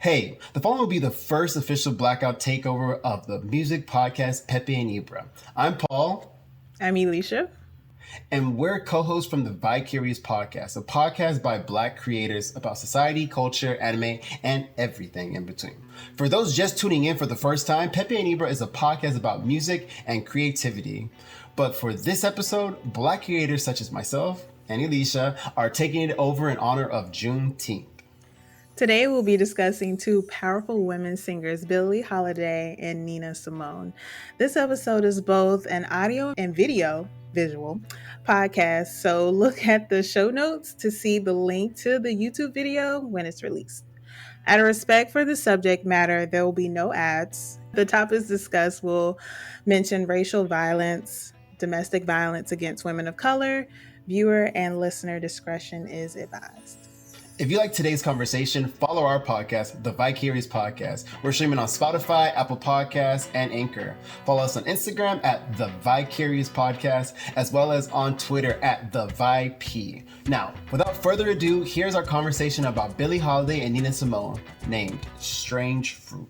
Hey, the following will be the first official Blackout Takeover of the music podcast Pepe and Ybra. I'm Paul. I'm Eleshia. And we're co-hosts from the Vicarious Podcast, a podcast by Black creators about society, culture, anime, and everything in between. For those just tuning in for the first time, Pepe and Ybra is a podcast about music and creativity. But for this episode, Black creators such as myself and Eleshia are taking it over in honor of Juneteenth. Today we'll be discussing two powerful women singers, Billie Holiday and Nina Simone. This episode is both an audio and visual podcast, so look at the show notes to see the link to the YouTube video when it's released. Out of respect for the subject matter, there will be no ads. The topics discussed will mention racial violence, domestic violence against women of color. Viewer and listener discretion is advised. If you like today's conversation, follow our podcast, The Vicarious Podcast. We're streaming on Spotify, Apple Podcasts, and Anchor. Follow us on Instagram at The Vicarious Podcast, as well as on Twitter at The ViP. Now, without further ado, here's our conversation about Billie Holiday and Nina Simone, named Strange Fruit.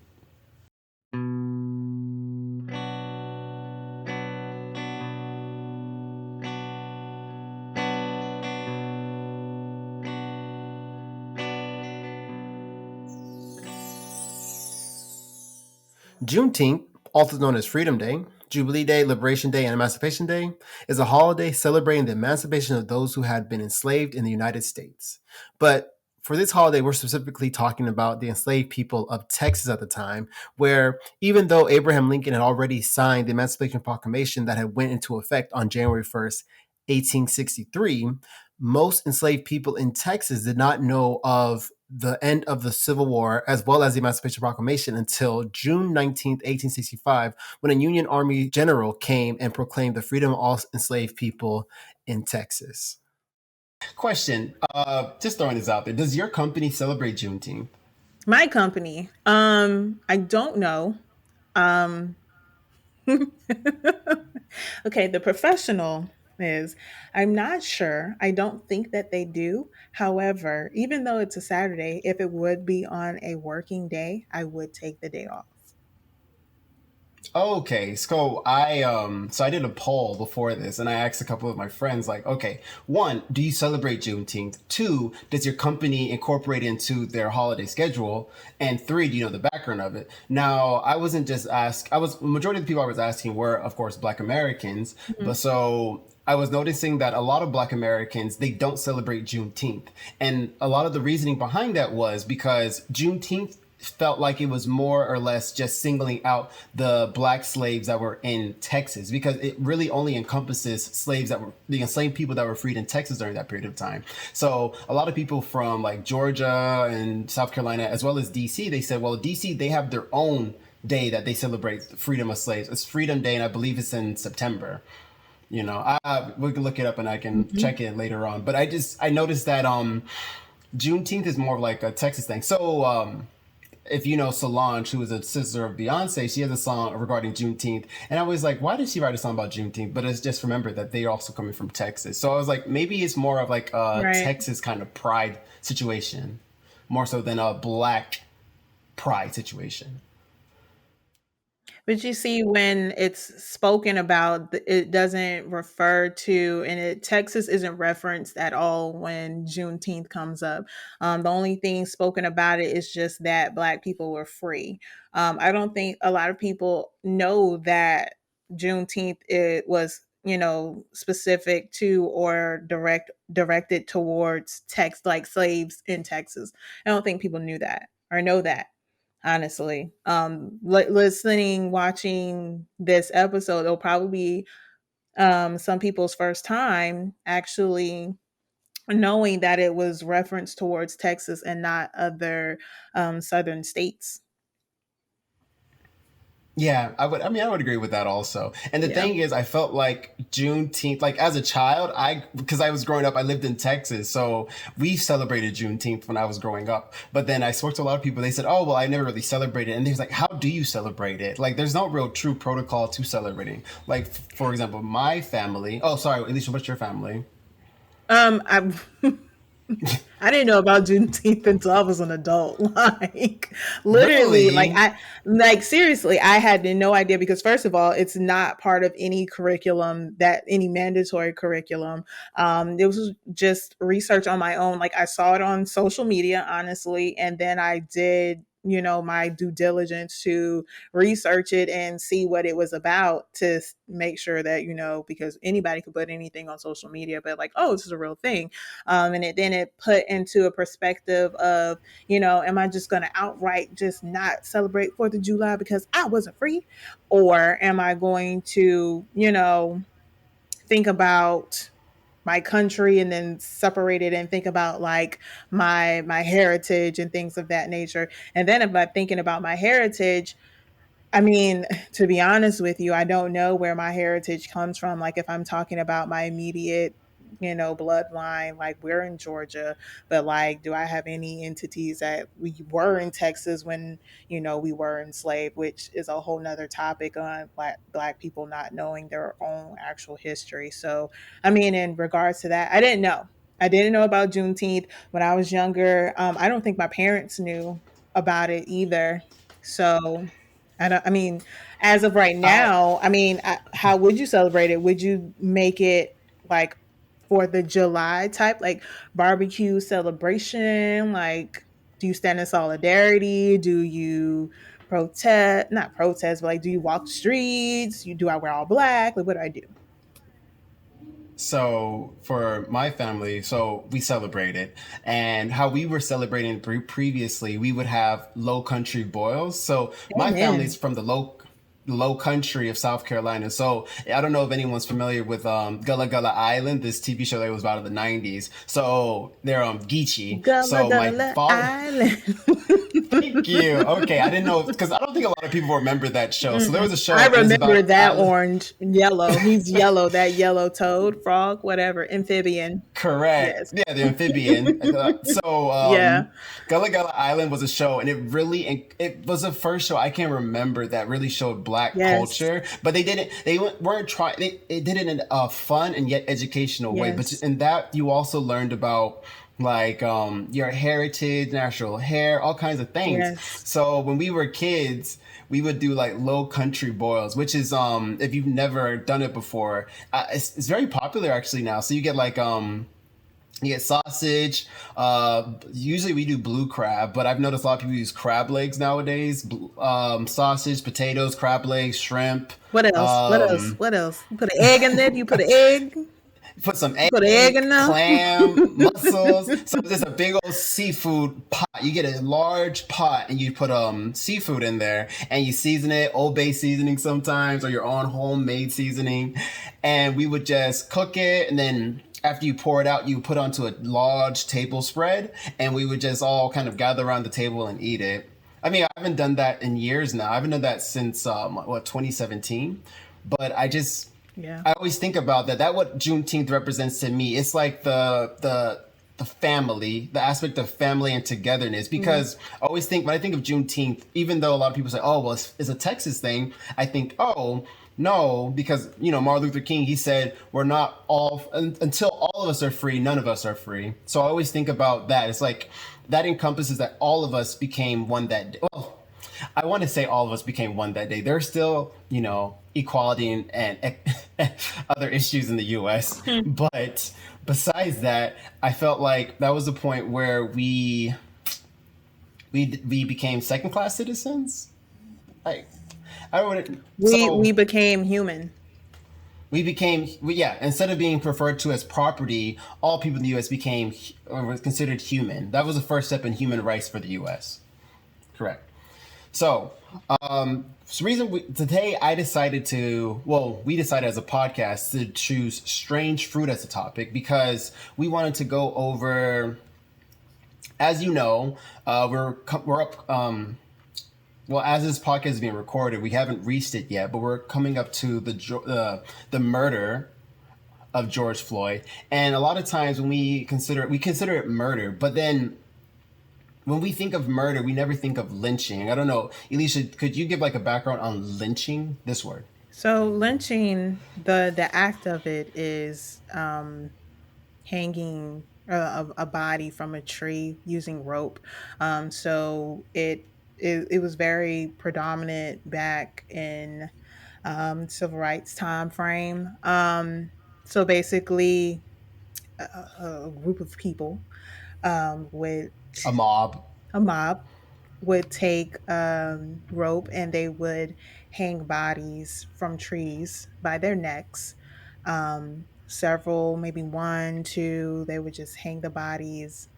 Juneteenth, also known as Freedom Day, Jubilee Day, Liberation Day, and Emancipation Day, is a holiday celebrating the emancipation of those who had been enslaved in the United States. But for this holiday, we're specifically talking about the enslaved people of Texas at the time, where even though Abraham Lincoln had already signed the Emancipation Proclamation that had went into effect on January 1st, 1863, most enslaved people in Texas did not know of the end of the Civil War as well as the Emancipation Proclamation until June 19th, 1865, when a Union Army general came and proclaimed the freedom of all enslaved people in Texas. Question, just throwing this out there. Does your company celebrate Juneteenth? My company, I don't know. Okay, the professional is, I'm not sure. I don't think that they do. However, even though it's a Saturday, if it would be on a working day, I would take the day off. Okay, so I did a poll before this, and I asked a couple of my friends, like, okay, one, do you celebrate Juneteenth? Two, does your company incorporate into their holiday schedule? And three, do you know the background of it? Now, I wasn't just majority of the people I was asking were, of course, Black Americans, but so I was noticing that a lot of Black Americans, they don't celebrate Juneteenth. And a lot of the reasoning behind that was because Juneteenth felt like it was more or less just singling out the Black slaves that were in Texas, because it really only encompasses slaves that were the enslaved people that were freed in Texas during that period of time. So a lot of people from like Georgia and South Carolina, as well as DC, they said, well, DC, they have their own day that they celebrate the freedom of slaves. It's Freedom Day, and I believe it's in September. You know, we can look it up and I can check it later on. But I noticed that Juneteenth is more of like a Texas thing. So if you know Solange, who is a sister of Beyonce, she has a song regarding Juneteenth. And I was like, why did she write a song about Juneteenth? But it's just remember that they're also coming from Texas. So I was like, maybe it's more of like a Texas kind of pride situation, more so than a Black pride situation. But you see, when it's spoken about, it doesn't refer to, and Texas isn't referenced at all when Juneteenth comes up. The only thing spoken about it is just that Black people were free. I don't think a lot of people know that Juneteenth it was, specific to or directed towards like slaves in Texas. I don't think people knew that or know that, honestly. Watching this episode, it'll probably be some people's first time actually knowing that it was referenced towards Texas and not other southern states. Yeah, I would agree with that also. And the thing is, I felt like Juneteenth, like as a child, because I was growing up, I lived in Texas. So we celebrated Juneteenth when I was growing up. But then I spoke to a lot of people. They said, oh, well, I never really celebrated. And they was like, how do you celebrate it? Like, there's no real true protocol to celebrating. Like, for example, my family. Oh, sorry, Eleshia, what's your family? I I didn't know about Juneteenth until I was an adult. Like literally, Really? like seriously, I had no idea because first of all, it's not part of any curriculum that any mandatory curriculum. It was just research on my own. Like I saw it on social media, honestly, and then I did my due diligence to research it and see what it was about to make sure that because anybody could put anything on social media, but like, oh, this is a real thing. And then it put into a perspective of, am I just going to outright just not celebrate 4th of July because I wasn't free? Or am I going to, think about my country and then separate it and think about like my heritage and things of that nature. And then if I'm thinking about my heritage, I mean, to be honest with you, I don't know where my heritage comes from. Like, if I'm talking about my immediate, bloodline, like we're in Georgia, but like, do I have any entities that we were in Texas when, we were enslaved, which is a whole nother topic on black people not knowing their own actual history. So, I mean, in regards to that, I didn't know. I didn't know about Juneteenth when I was younger. I don't think my parents knew about it either. So, I mean, as of right I now, I mean, how would you celebrate it? Would you make it like for the July type, like barbecue celebration? Like, do you stand in solidarity? Do you protest? Not protest, but like, do you walk the streets? I wear all black? Like, what do I do? So for my family, so we celebrated, and how we were celebrating previously, we would have low country boils. So my family's Amen. from the low country of South Carolina. So I don't know if anyone's familiar with Gullah Gullah Island, this TV show that was about in the 90s. So they're Geechee. Gullah So my Gullah father Island. Thank you. Okay, I didn't know because I don't think a lot of people remember that show. So there was a I show. It was remember about that orange, yellow. He's yellow, that yellow toad, frog, whatever, amphibian. Correct. Yes. Yeah, the amphibian. So, Yeah. Gullah Gullah Island was a show, and it was the first show I can remember that really showed Black Yes. culture. But weren't trying. They did it in a fun and yet educational way. But Yes. in that, you also learned about like your heritage, natural hair, all kinds of things. Yes. So when we were kids, we would do like low country boils, which is if you've never done it before, it's very popular actually now. So you get sausage. Usually we do blue crab, but I've noticed a lot of people use crab legs nowadays. Sausage, potatoes, crab legs, shrimp. What else? What else? Um, What else? You put an egg in there? You put an egg? put some You put an egg egg, in there? clam, mussels. So there's a big old seafood pot. You get a large pot and you put seafood in there and you season it, Old Bay seasoning sometimes or your own homemade seasoning. And we would just cook it, and then after you pour it out, you put onto a large table spread, and we would just all kind of gather around the table and eat it. I mean, I haven't done that in years now. I haven't done that since 2017. But Yeah. I always think about that. That what Juneteenth represents to me. It's like the family, the aspect of family and togetherness. Mm. Because I always think when I think of Juneteenth, even though a lot of people say, "Oh, well, it's a Texas thing," I think, "Oh, no," because Martin Luther King, he said, "We're not all until all of us are free. None of us are free." So I always think about that. It's like that encompasses that all of us became one that day. Well, I want to say all of us became one that day. There's still, equality and other issues in the U.S. But besides that, I felt like that was the point where we became second class citizens. Like I would We became human. yeah, instead of being referred to as property, all people in the U.S. became or was considered human. That was the first step in human rights for the U.S. Correct. So, today I decided we decided as a podcast to choose strange fruit as a topic because we wanted to go over, as you know, we're up. Well, as this podcast is being recorded, we haven't reached it yet, but we're coming up to the murder of George Floyd, and a lot of times when we consider it murder, but then when we think of murder, we never think of lynching. I don't know, Eleshia, could you give like a background on lynching? This word. So lynching, the act of it is hanging a body from a tree using rope. So it was very predominant back in civil rights time frame. So basically, a group of people would A mob. a mob would take rope and they would hang bodies from trees by their necks. Several, maybe one, two, they would just hang the bodies.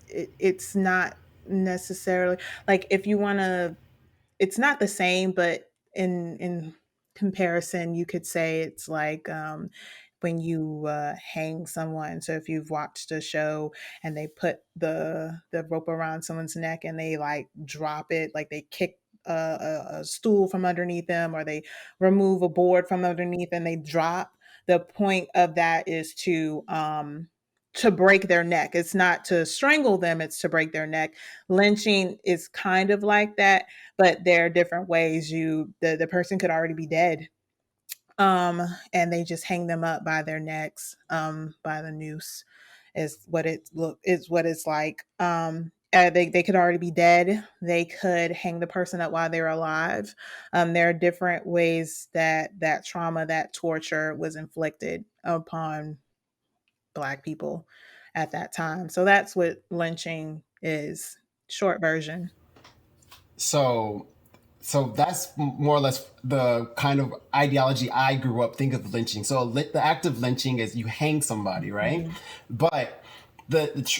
It's not necessarily like if you want to, it's not the same, but in comparison, you could say it's like when you hang someone. So if you've watched a show and they put the rope around someone's neck and they like drop it, like they kick a stool from underneath them or they remove a board from underneath and they drop. The point of that is to break their neck. It's not to strangle them, it's to break their neck. Lynching is kind of like that, but there are different ways. The person could already be dead, and they just hang them up by their necks, by the noose is what it's like. They could already be dead. They could hang the person up while they're alive. There are different ways that trauma, that torture was inflicted upon Black people at that time. So that's what lynching is, short version. So so that's more or less the kind of ideology I grew up think of lynching. So the act of lynching is you hang somebody, right? Mhm. But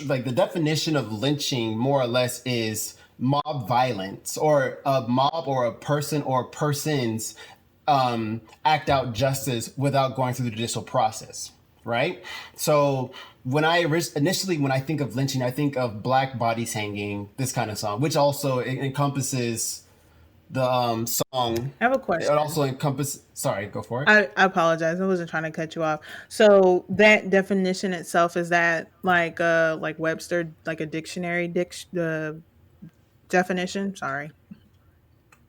like the definition of lynching more or less is mob violence, or a mob or a person or persons act out justice without going through the judicial process, right? So initially when I think of lynching, I think of black bodies hanging, this kind of song, which also encompasses the song. I have a It question. also encompasses. Sorry, go for it. I apologize. I wasn't trying to cut you off. So that definition itself, is that like Webster, like a dictionary definition? Sorry.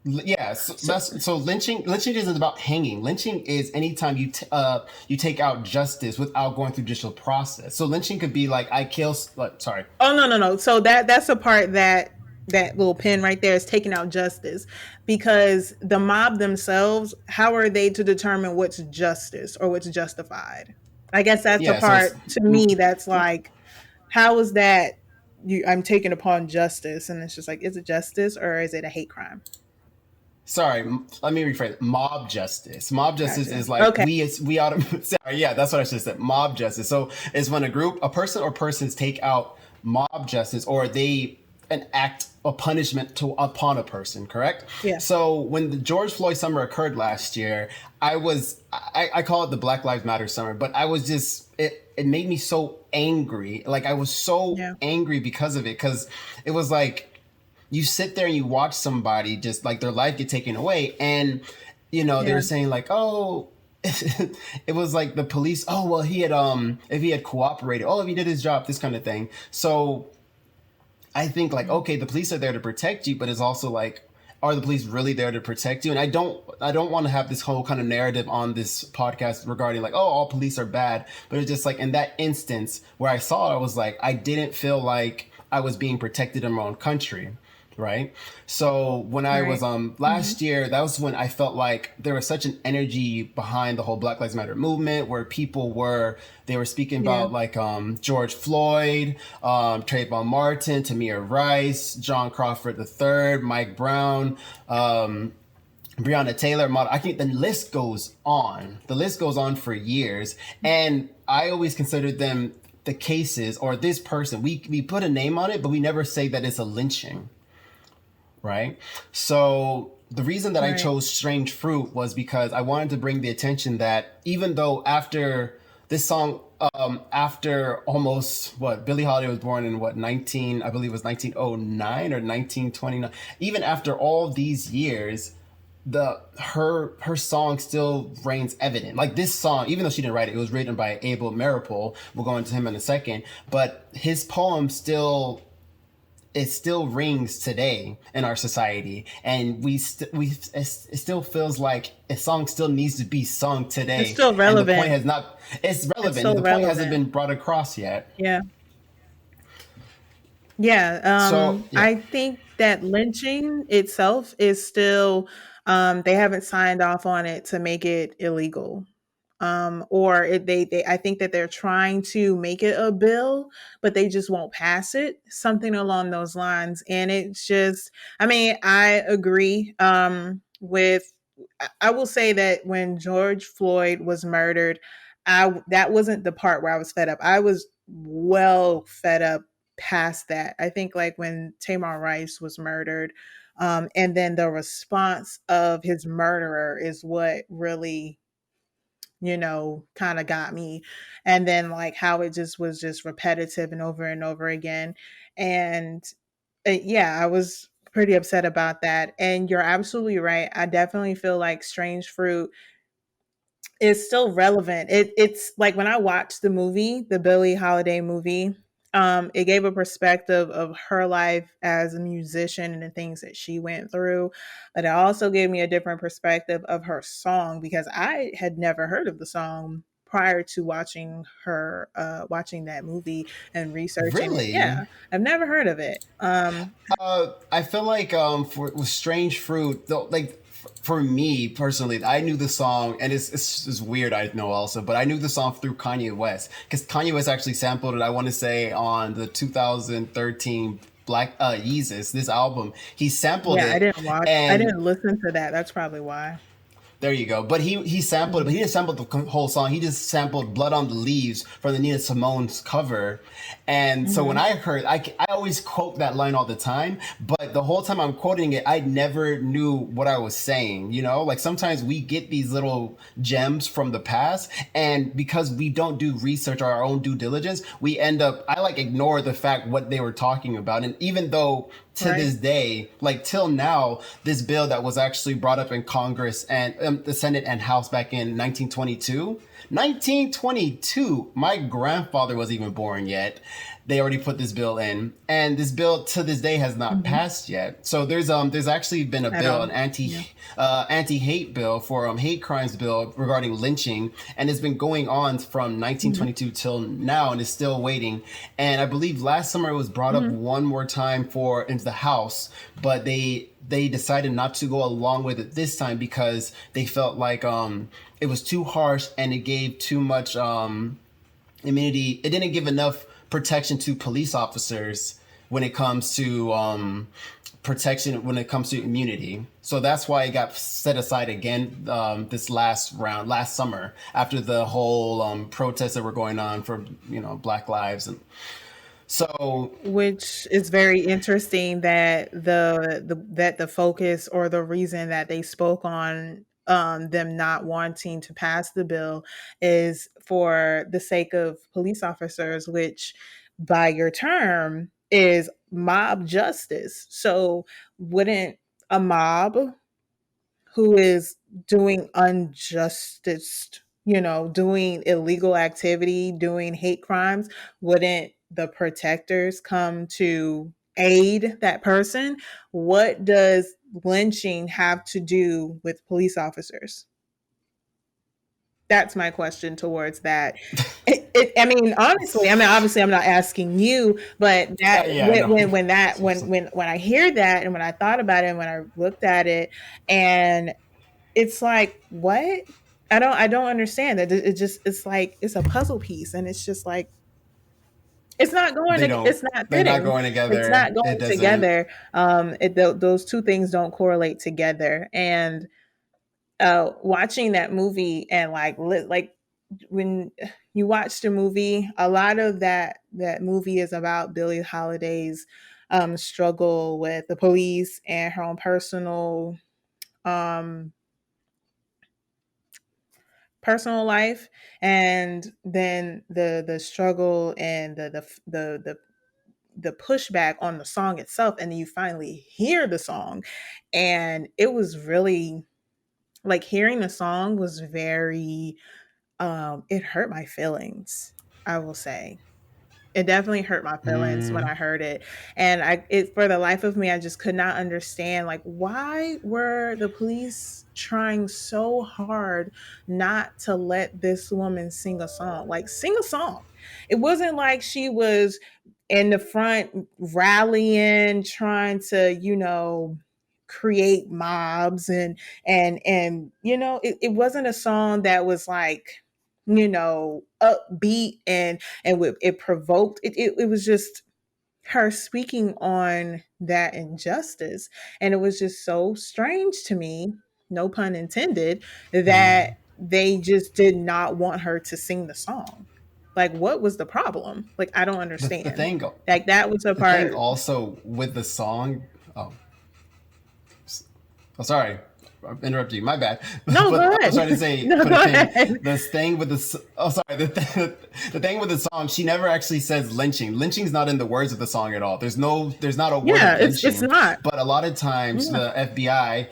Yeah, so So, that's so lynching isn't about hanging. Lynching is anytime you take out justice without going through judicial process. So lynching could be like I kill. Like, sorry. oh no, no, no. So that's a part that little pin right there is taking out justice, because the mob themselves, how are they to determine what's justice or what's justified? I guess that's the Yeah, so it's part to me that's like, how is that I'm taking upon justice, and it's just like, is it justice or is it a hate crime? sorry. Let me rephrase. Mob justice. Mob justice Gotcha. is like Okay. we ought to. Sorry, yeah, that's what I should have said. Mob justice. So it's when a person or persons take out mob justice, or they an act a punishment to upon a person. Correct. Yeah. So when the George Floyd summer occurred last year, I call it the Black Lives Matter summer, but I was just it made me so angry. Like I was so Yeah. angry because of it, because it was like you sit there and you watch somebody just like their life get taken away, and they Yeah. were saying like, oh, it was like the police, oh well, he had if he had cooperated, oh if he did his job, this kind of thing. So I think like, okay, the police are there to protect you, but it's also like, are the police really there to protect you? And I don't want to have this whole kind of narrative on this podcast regarding like, oh, all police are bad. But it's just like in that instance where I saw it, I was like, I didn't feel like I was being protected in my own country. Right. So when I was Right. last Mhm. year, that was when I felt like there was such an energy behind the whole Black Lives Matter movement, where they were speaking Yeah. about like George Floyd, Trayvon Martin, Tamir Rice, John Crawford III, Mike Brown, Breonna Taylor. I think the list goes on. The list goes on for years, and I always considered them the cases, or this person. We put a name on it, but we never say that it's a lynching. Right. So the reason that I Right. chose Strange Fruit was because I wanted to bring the attention that even though after this song, after almost Billie Holiday was born in 19, I believe it was 1909 or 1929, even after all these years, her song still reigns evident. Like this song, even though she didn't write it, it was written by Abel Maripol. We'll go into him in a second, but his poem still it still rings today in our society, and it still feels like a song still needs to be sung It's today, still and the point relevant. has not. It's It's relevant. still The point hasn't relevant. been brought across yet. Yeah. Yeah, So yeah, I think that lynching itself is still, they haven't signed off on it to make it illegal. Or they I think that they're trying to make it a bill, but they just won't pass it, something along those lines. And it's just, I mean, I agree with. I will say that when George Floyd was murdered, I that wasn't the part where I was fed up. I was well fed up past that. I think like when Tamar Rice was murdered, and then the response of his murderer is what really, kind of got me. And then like how it just was just repetitive and over again. And yeah, I was pretty upset about that. And you're absolutely right. I definitely feel like Strange Fruit is still relevant. It's like when I watched the movie, the Billie Holiday movie, it gave a perspective of her life as a musician and the things that she went through. But it also gave me a different perspective of her song because I had never heard of the song prior to watching that movie and researching it. really. Yeah, I've never heard of it. I feel like for with Strange Fruit, though, like for me personally, I knew the song, and it's weird. I know also, but I knew the song through Kanye West because Kanye West actually sampled it. I want to say on the 2013 Black Yeezus, this album, he sampled Yeah, it, I and didn't listen to that. That's probably why. there you go. But he sampled it, but he Mhm. didn't sample the whole song. He just sampled "Blood on the Leaves" from the Nina Simone's cover. And so when Mhm. I heard, I always quote that line all the time. But the whole time I'm quoting it, I never knew what I was saying. You know, like sometimes we get these little gems from the past, and because we don't do research or our own due diligence, we end up. I like ignore the fact what they were talking about, and even though to Right. this day, like till now, this bill that was actually brought up in Congress and the Senate and House back in 1922. 1922, my grandfather wasn't even born yet. They already put this bill in, and this bill to this day has not Mhm. passed yet. So there's actually been a At bill, all. an Yeah. anti hate bill for hate crimes bill regarding lynching, and it's been going on from Mhm. 1922 till now, and is still waiting. And I believe last summer it was brought up Mhm. one more time for into the House, but they decided not to go along with it this time because they felt like it was too harsh and it gave too much immunity. It didn't give enough protection to police officers when it comes to protection when it comes to immunity. So that's why it got set aside again this last summer, after the whole protests that were going on for Black Lives, and so Which is very interesting that the focus or the reason that they spoke on them not wanting to pass the bill is for the sake of police officers, which by your term is mob justice. So wouldn't a mob who is doing unjustice, doing illegal activity, doing hate crimes, wouldn't the protectors come to aid that person? What does lynching have to do with police officers? That's my question towards that. I mean, honestly, I mean, obviously, I'm not asking you, but that yeah, I know. when I hear that and when I thought about it and when I looked at it, and it's like, what? I don't understand that. It's like it's a puzzle piece and it's just like They don't. it's not They're not fitting. going It's together. not It going doesn't. together. Those two things don't correlate together. And watching that movie and like when you watch the movie, a lot of that movie is about Billie Holiday's struggle with the police and her own um personal life, and then the struggle and the pushback on the song itself, and then you finally hear the song, and it was really like hearing the song was very it hurt my feelings, I will say. It definitely hurt my feelings when Mm, I heard it. And for the life of me, I just could not understand, like, why were the police trying so hard not to let this woman sing a song? Like, sing a song. It wasn't like she was in the front rallying, trying to, create mobs and it wasn't a song that was like, upbeat and it provoked it was just her speaking on that injustice, and it was just so strange to me, no pun intended, that mm. they just did not want her to sing the song. Like, what was the problem? Like, I don't The understand. thing, Like, that was the the thing part. also with the song. Oh, oh, sorry, I interrupted you. My bad. No, But go I was ahead. trying to say No, for the go thing, ahead. this thing with oh, sorry, the thing with the song, she never actually says lynching. Lynching's not in the words of the song at all. There's not a word Yeah, of it's lynching. not. But a lot of times Yeah. the FBI,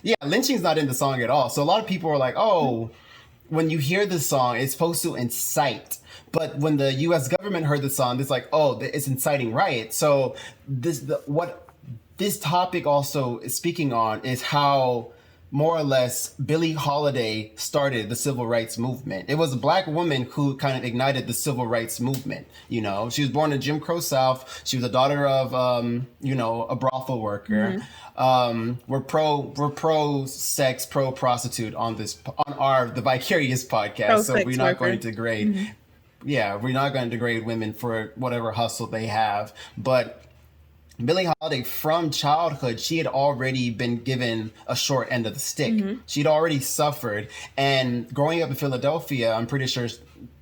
yeah, lynching's not in the song at all. So a lot of people are like, oh, when you hear this song, it's supposed to incite. But when the U.S. government heard the song, it's like, oh, it's inciting riot. So what this topic also is speaking on is how more or less Billie Holiday started the civil rights movement. It was a black woman who kind of ignited the civil rights movement. You know, she was born in Jim Crow South. She was a daughter of, a brothel worker. Mhm. We're pro sex, pro prostitute on the Vicarious podcast. Pro So we're sex not going worker. to degrade. Mhm. Yeah, we're not going to degrade women for whatever hustle they have, but Billie Holiday, from childhood, she had already been given a short end of the stick. Mhm. She'd already suffered. And growing up in Philadelphia, I'm pretty sure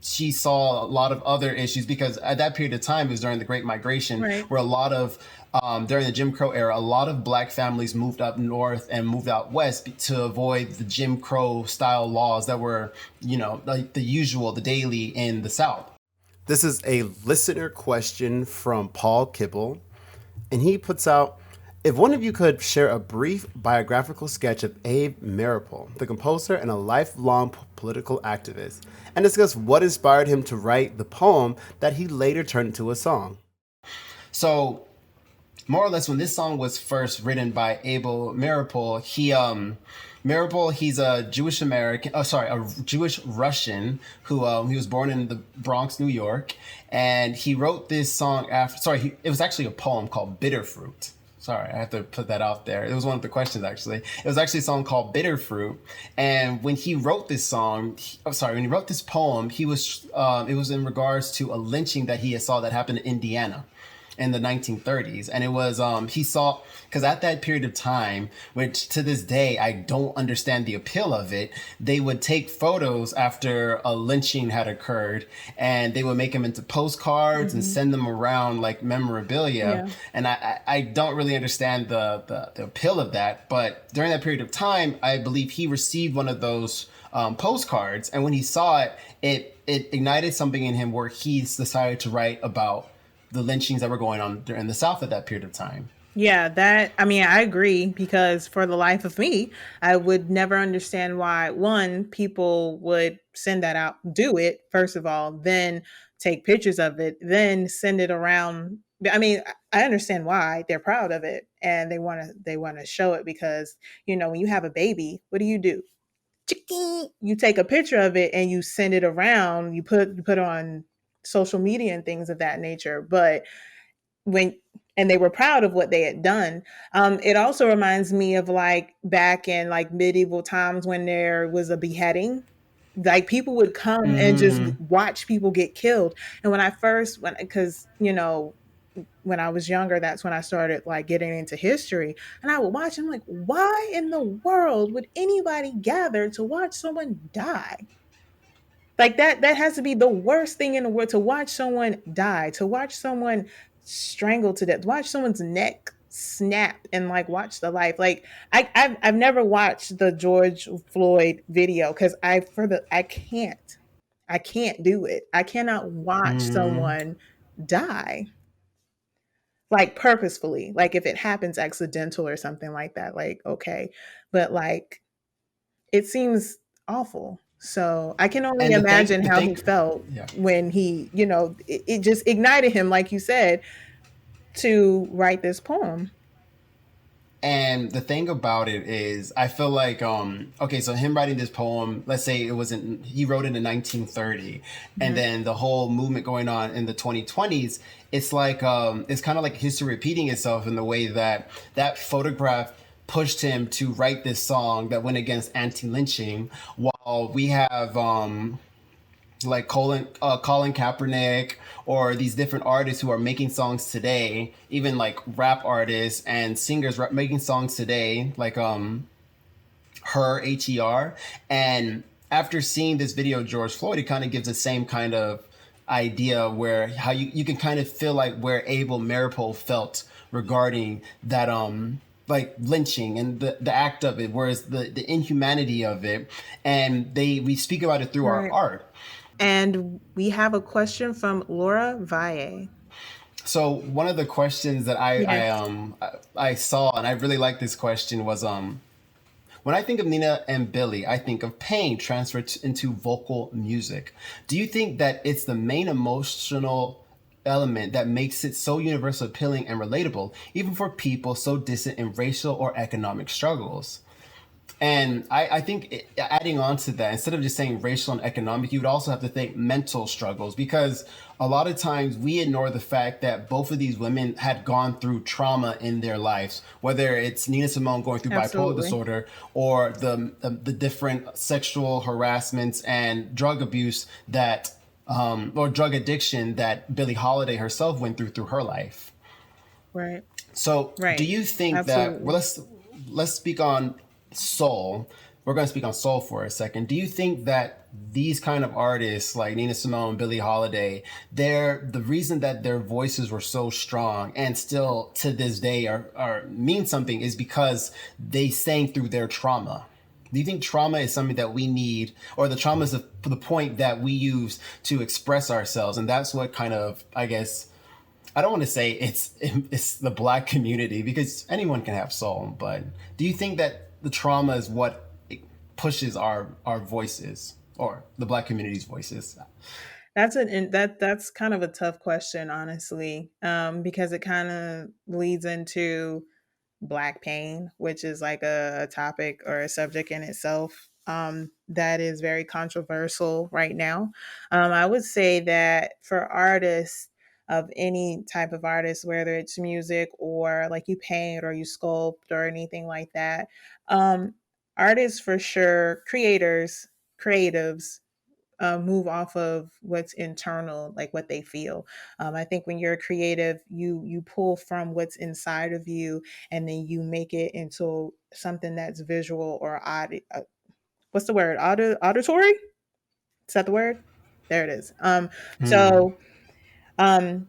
she saw a lot of other issues because at that period of time, it was during the Great Migration, Right. where during the Jim Crow era, a lot of black families moved up north and moved out west to avoid the Jim Crow style laws that were, like the usual, the daily in the South. This is a listener question from Paul Kibble, and he puts out, if one of you could share a brief biographical sketch of Abe Maripol, the composer and a lifelong political activist, and discuss what inspired him to write the poem that he later turned into a song. So, more or less, when this song was first written by Abel Maripol, he's a Jewish American, a Jewish Russian who he was born in the Bronx, New York, and he wrote this song after. It was actually a poem called "Bitter Fruit." Sorry, I have to put that out there. It was one of the questions actually. It was actually a song called "Bitter Fruit," and when he wrote this song, when he wrote this poem, it was in regards to a lynching that he saw that happened in Indiana in the 1930s. And it was he saw, because at that period of time, which to this day I don't understand the appeal of it, they would take photos after a lynching had occurred and they would make them into postcards and Mhm. send them around like memorabilia. Yeah. And I don't really understand the appeal of that, but during that period of time, I believe he received one of those postcards, and when he saw it ignited something in him where he decided to write about the lynchings that were going on in the South at that period of time. Yeah, I mean, I agree, because for the life of me, I would never understand why, one, people would send that out, do it, first of all, then take pictures of it, then send it around. I mean, I understand why they're proud of it and they want to show it because, when you have a baby, what do? Chicky, you take a picture of it and you send it around, you put on social media and things of that nature. But when and they were proud of what they had done. It also reminds me of like back in like medieval times when there was a beheading. Like, people would come and just Mm, watch people get killed. And because when I was younger, that's when I started like getting into history. And I would watch, I'm like, why in the world would anybody gather to watch someone die? Like, that has to be the worst thing in the world, to watch someone die, to watch someone strangled to death, watch someone's neck snap, and like watch the life. Like, I've never watched the George Floyd video because I can't do it. I cannot watch mm. someone die, like, purposefully. Like, if it happens accidental or something like that, like, okay. But like, it seems awful. So I can only And imagine the how thing, he felt yeah. when he, it just ignited him, like you said, to write this poem. And the thing about it is, I feel like, okay, so him writing this poem, let's say it wasn't, he wrote it in 1930, and Mhm. then the whole movement going on in the 2020s, it's like, it's kind of like history repeating itself in the way that that photograph pushed him to write this song that went against anti-lynching, while we have, like Colin Kaepernick or these different artists who are making songs today, even like rap artists and singers making songs today, like her. And after seeing this video of George Floyd, it kind of gives the same kind of idea where how you can kind of feel like where Abel Maripol felt regarding that like lynching and the act of it, whereas the inhumanity of it, and we speak about it through our Right. art. And we have a question from Laura Valle. So one of the questions that Yes. I saw, and I really like this question, was when I think of Nina and Billie, I think of pain transferred into vocal music. Do you think that it's the main emotional element that makes it so universal appealing and relatable, even for people so distant in racial or economic struggles? And I think adding on to that, instead of just saying racial and economic, you would also have to think mental struggles, because a lot of times we ignore the fact that both of these women had gone through trauma in their lives, whether it's Nina Simone going through bipolar Absolutely. disorder or the different sexual harassments and drug abuse that, or drug addiction that Billie Holiday herself went through her life. Right. So, do Right. you think that, well, Absolutely. let's speak on soul. We're going to speak on soul for a second. Do you think that these kind of artists like Nina Simone, Billie Holiday, they're the reason that their voices were so strong and still to this day are mean something is because they sang through their trauma? Do you think trauma is something that we need, or the trauma is the point that we use to express ourselves, and that's what kind of, I guess, I don't want to say it's the black community, because anyone can have soul, but do you think that the trauma is what pushes our voices, or the black community's voices? That's kind of a tough question, honestly, because it kind of leads into black pain, which is like a topic or a subject in itself, that is very controversial right now. I would say that for artists of any type of artist, whether it's music or like you paint or you sculpt or anything like that, artists for sure, creatives move off of what's internal, like what they feel. I think when you're a creative, you pull from what's inside of you, and then you make it into something that's visual or what's the word? Auditory? Is that the word? There it is. Hmm. So um,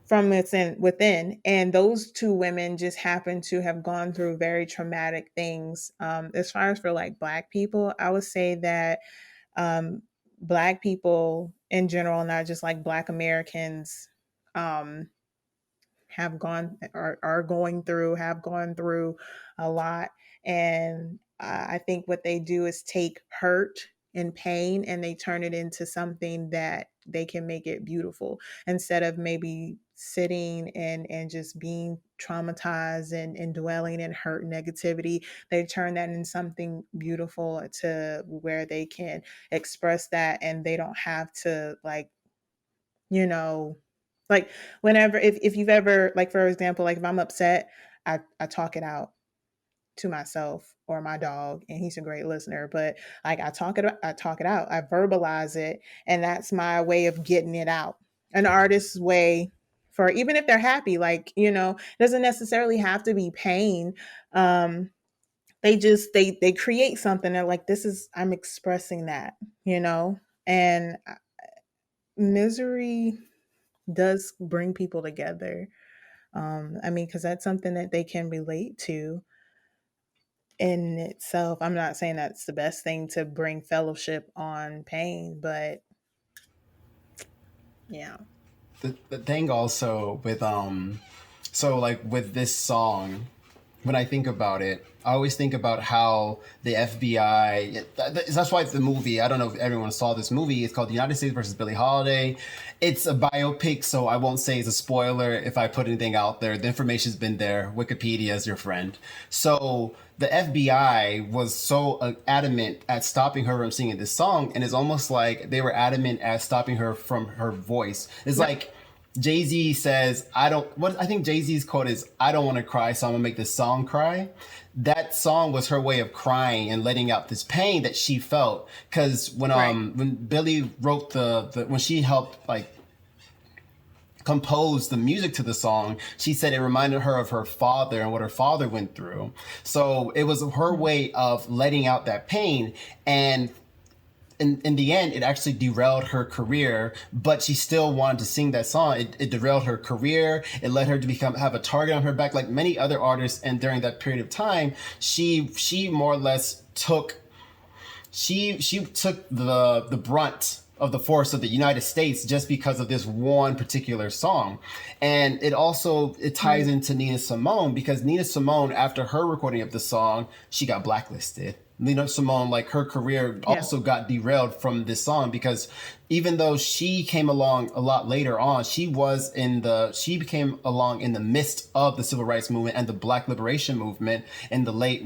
from within, and those two women just happen to have gone through very traumatic things. As far as for like black people, I would say that um, black people in general, not just like black Americans, um, are going through have gone through a lot, and I think what they do is take hurt and pain and they turn it into something that they can make it beautiful, instead of maybe sitting and just being traumatized and dwelling in hurt and negativity. They turn that into something beautiful to where they can express that, and they don't have to like, you know, like whenever, if you've ever, like for example, like if I'm upset, I talk it out to myself or my dog, and he's a great listener. But like I talk it out, I verbalize it, and that's my way of getting it out. An artist's way, for even if they're happy, like, it doesn't necessarily have to be pain. They just they create something. They're like, this is, I'm expressing that, and misery does bring people together. I mean, because that's something that they can relate to in itself. I'm not saying that's the best thing to bring fellowship on pain, but yeah. The thing also with so like with this song, when I think about it, I always think about how the FBI. That's why it's the movie. I don't know if everyone saw this movie. It's called The United States versus Billie Holiday. It's a biopic, so I won't say it's a spoiler if I put anything out there. The information's been there. Wikipedia is your friend. So the FBI was so adamant at stopping her from singing this song, and it's almost like they were adamant at stopping her from her voice. It's Yep. like Jay-Z says, I don't, what I think Jay-Z's quote is, I don't want to cry, so I'm gonna make this song cry. That song was her way of crying and letting out this pain that she felt. Cause Right. when Billie wrote when she helped like compose the music to the song, she said it reminded her of her father and what her father went through. So it was her Mhm. way of letting out that pain. And in the end, it actually derailed her career, but she still wanted to sing that song. It derailed her career. It led her to have a target on her back, like many other artists. And during that period of time, she more or less took she took the brunt of the force of the United States just because of this one particular song. And it ties Right. into Nina Simone because Nina Simone, after her recording of the song, she got blacklisted. Nina Simone, like her career Yeah. also got derailed from this song because even though she came along a lot later on, she became along in the midst of the civil rights movement and the Black liberation movement in the late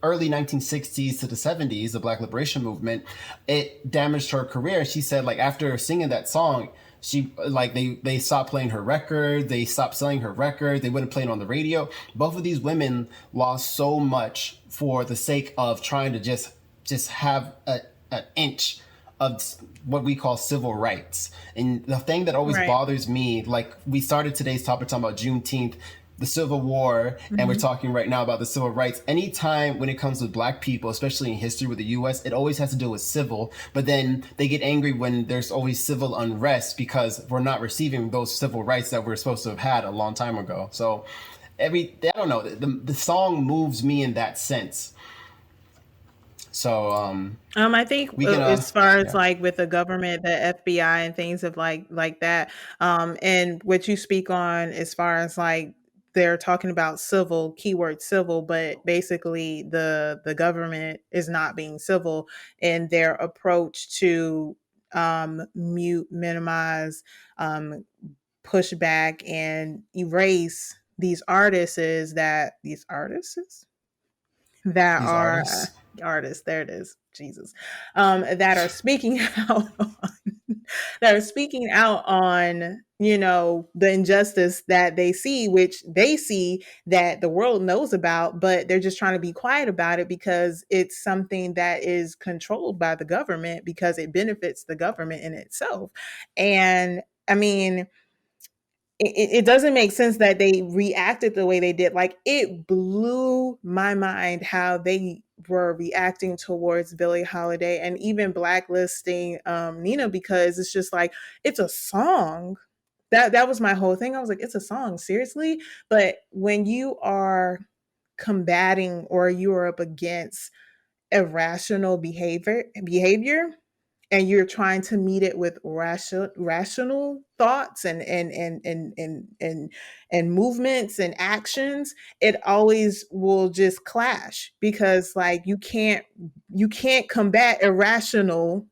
early 1960s to the 70s, the Black liberation movement. It damaged her career. She said, like, after singing that song, she like they stopped playing her record, they stopped selling her record, they wouldn't play it on the radio. Both of these women lost so much for the sake of trying to just have an inch of what we call civil rights. And the thing that always Right. bothers me, like we started today's topic talking about Juneteenth, the Civil War, and we're Mhm. talking right now about the civil rights. Anytime when it comes to black people, especially in history with the US, it always has to do with civil. But then they get angry when there's always civil unrest because we're not receiving those civil rights that we're supposed to have had a long time ago. So I don't know, the song moves me in that sense. So I think we can as far as yeah. like with the government, the FBI and things of like that, and what you speak on as far as like they're talking about civil, keyword civil, but basically the government is not being civil in their approach to mute, minimize, push back, and erase these artists that These are artists, artists. There it is. Jesus, that are speaking out on, that are speaking out on the injustice that they see, which they see that the world knows about, but they're just trying to be quiet about it because it's something that is controlled by the government because it benefits the government in itself. And I mean, it doesn't make sense that they reacted the way they did. Like, it blew my mind how they were reacting towards Billie Holiday and even blacklisting Nina, because it's just like, it's a song. That was my whole thing. I was like, it's a song, seriously. But when you are combating or you are up against irrational behavior, and you're trying to meet it with rational thoughts and movements and actions, it always will just clash, because like you can't combat irrational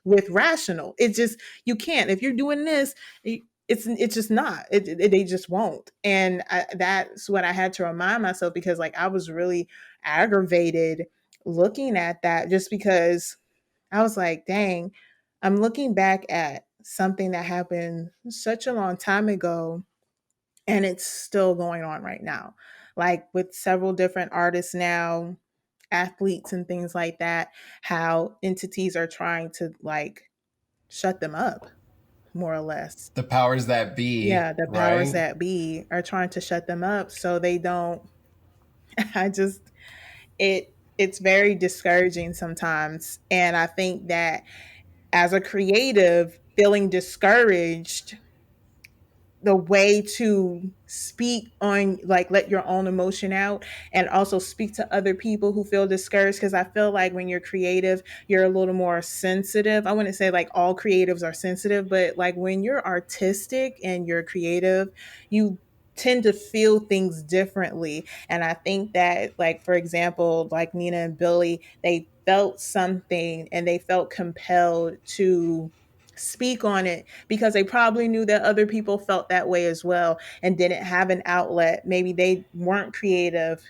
with rational. It just, you can't. If you're doing this, it's just not. They just won't. And that's what I had to remind myself, because like I was really aggravated looking at that, just because I was like, dang, I'm looking back at something that happened such a long time ago, and it's still going on right now. Like with several different artists now, athletes and things like that, how entities are trying to like shut them up, more or less. the powers that be, Yeah, the powers right? that be are trying to shut them up so they don't. I just, it's very discouraging sometimes. And I think that as a creative, feeling discouraged, the way to speak on, like, let your own emotion out and also speak to other people who feel discouraged, because I feel like when you're creative, you're a little more sensitive. I wouldn't say like all creatives are sensitive, but like when you're artistic and you're creative, you tend to feel things differently. And I think that, like, for example, like Nina and Billie, they felt something and they felt compelled to speak on it because they probably knew that other people felt that way as well and didn't have an outlet. Maybe they weren't creative.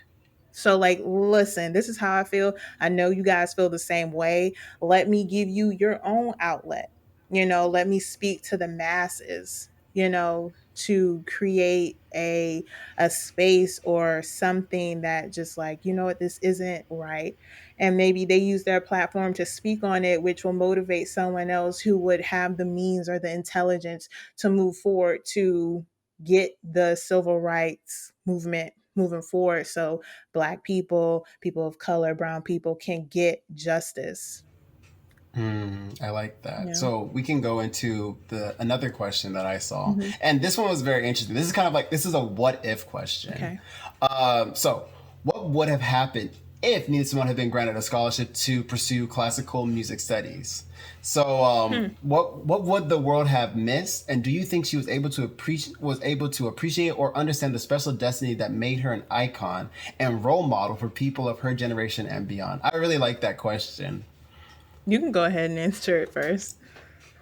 So, like, listen, this is how I feel. I know you guys feel the same way. Let me give you your own outlet. Let me speak to the masses, to create a space or something that just, like, what, this isn't right. And maybe they use their platform to speak on it, which will motivate someone else who would have the means or the intelligence to move forward to get the civil rights movement moving forward, so Black people, people of color, brown people can get justice. I like that. Yeah. So we can go into the another question that I saw, Hmm. and this one was very interesting. This is kind of like this is a what if question. Okay. So what would have happened if Nina Simone had been granted a scholarship to pursue classical music studies? So what would the world have missed? And do you think she was able to appreciate or understand the special destiny that made her an icon and role model for people of her generation and beyond? I really like that question. You can go ahead and answer it first.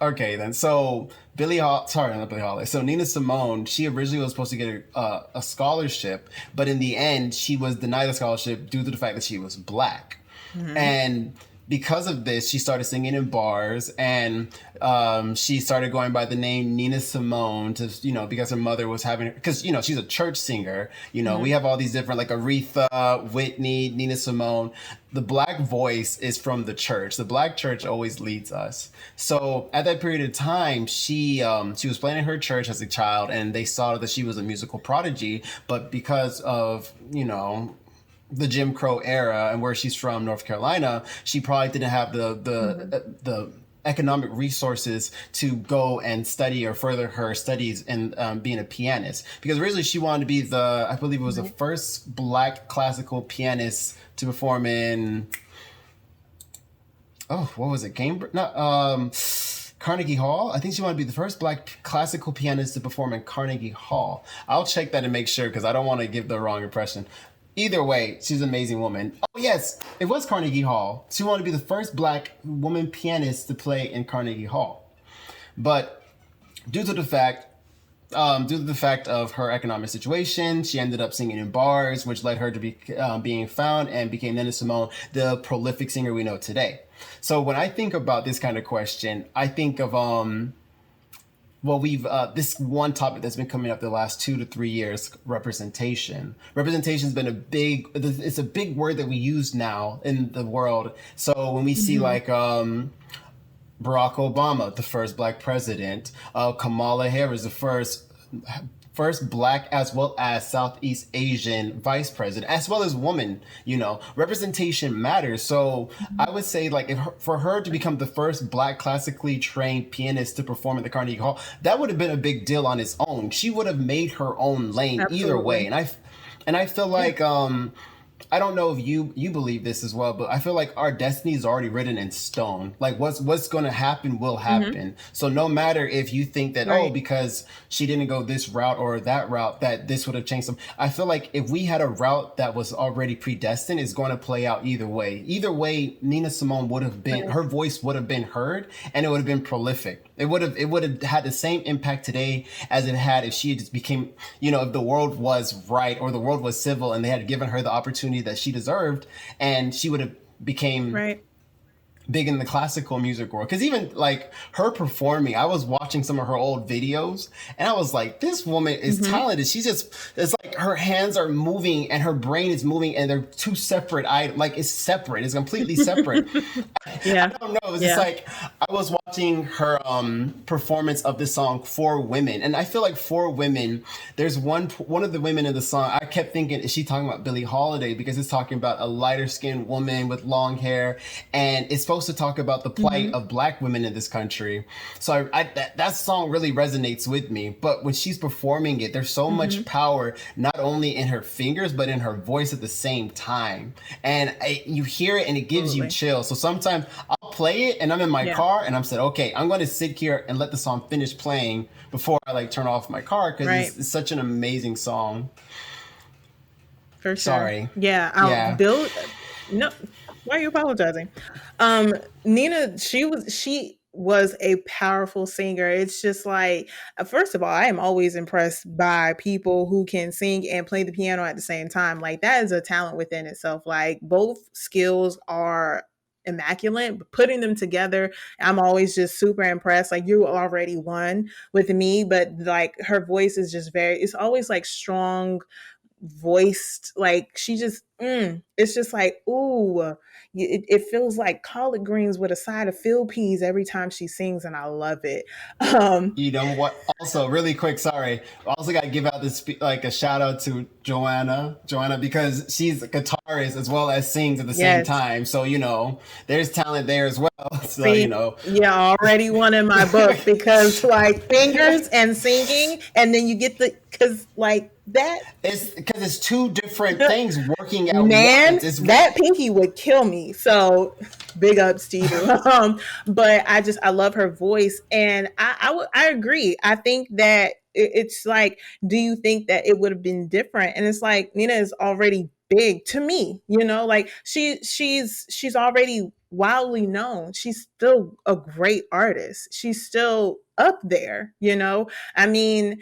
Okay, then. So sorry, not Billie Holiday. So Nina Simone, she originally was supposed to get a scholarship, but in the end, she was denied the scholarship due to the fact that she was Black. And because of this, she started singing in bars, and she started going by the name Nina Simone because her mother was having, because she's a church singer. We have all these different, like Aretha, Whitney, Nina Simone. The Black voice is from the church. The Black church always leads us. So at that period of time, she was playing in her church as a child, and they saw that she was a musical prodigy. But because of the Jim Crow era and where she's from, North Carolina, she probably didn't have the economic resources to go and study or further her studies in being a pianist. Because originally she wanted to be I believe it was the first Black classical pianist to perform in, what was it? Cambridge? No, Carnegie Hall. I think she wanted to be the first Black classical pianist to perform in Carnegie Hall. I'll check that and make sure because I don't want to give the wrong impression. Either way, she's an amazing woman. Oh, yes, it was Carnegie Hall. She wanted to be the first Black woman pianist to play in Carnegie Hall. But due to the fact of her economic situation, she ended up singing in bars, which led her to be being found and became Nina Simone, the prolific singer we know today. So when I think about this kind of question, I think of we've this one topic that's been coming up the last 2 to 3 years: representation. Representation's been it's a big word that we use now in the world. So when we see like Barack Obama, the first Black president, Kamala Harris, the first Black as well as Southeast Asian vice president, as well as woman, representation matters. So I would say, like, for her to become the first Black classically trained pianist to perform at the Carnegie Hall, that would have been a big deal on its own. She would have made her own lane. Absolutely. Either way. And I feel like, I don't know if you believe this as well, but I feel like our destiny is already written in stone. Like what's going to happen will happen. So no matter if you think that, because she didn't go this route or that route, that this would have changed them. I feel like if we had a route that was already predestined, it's going to play out either way. Either way, Nina Simone would have been, her voice would have been heard, and it would have been prolific. It would have had the same impact today as it had if she had just became, if the world was right or the world was civil and they had given her the opportunity that she deserved, and she would have became big in the classical music world. Because even like her performing, I was watching some of her old videos and I was like, this woman is talented. It's like her hands are moving and her brain is moving, and they're two separate items. Like it's separate. It's completely separate. I don't know. It's just like I was watching her performance of this song For Women, and I feel like For Women, there's one of the women in the song, I kept thinking, is she talking about Billie Holiday? Because it's talking about a lighter skinned woman with long hair, and it's supposed to talk about the plight of Black women in this country. So that song really resonates with me. But when she's performing it, there's so much power, not only in her fingers, but in her voice at the same time. And you hear it and it gives you chills. So sometimes I'll play it and I'm in my Yeah, car and I'm said, okay, I'm going to sit here and let the song finish playing before I like turn off my car because right. it's such an amazing song. For sure. Sorry. Yeah, Yeah. Bill. No, why are you apologizing? Um, Nina, she was a powerful singer. It's just like, first of all, I am always impressed by people who can sing and play the piano at the same time. Like that is a talent within itself. Like both skills are immaculate. But putting them together, I'm always just super impressed. Like you already won with me, but like her voice is just very. It's always like strong voiced, like she just it's just like, ooh, it feels like collard greens with a side of field peas every time she sings, and I love it. um You know what? Also, really quick, sorry. I also got to give out this like a shout out to Joanna, because she's a guitarist as well as sings at the same yes. time. So there's talent there as well. So See, yeah, already one in my book because like fingers and singing, and then you get the because like that. it's because it's two different things working at Man, once. It's that pinky would kill me. So big ups to you. But I love her voice, and I agree. I think that it's like, do you think that it would have been different? And it's like Nina is already big to me. Like she's already wildly known. She's still a great artist. She's still up there. I mean,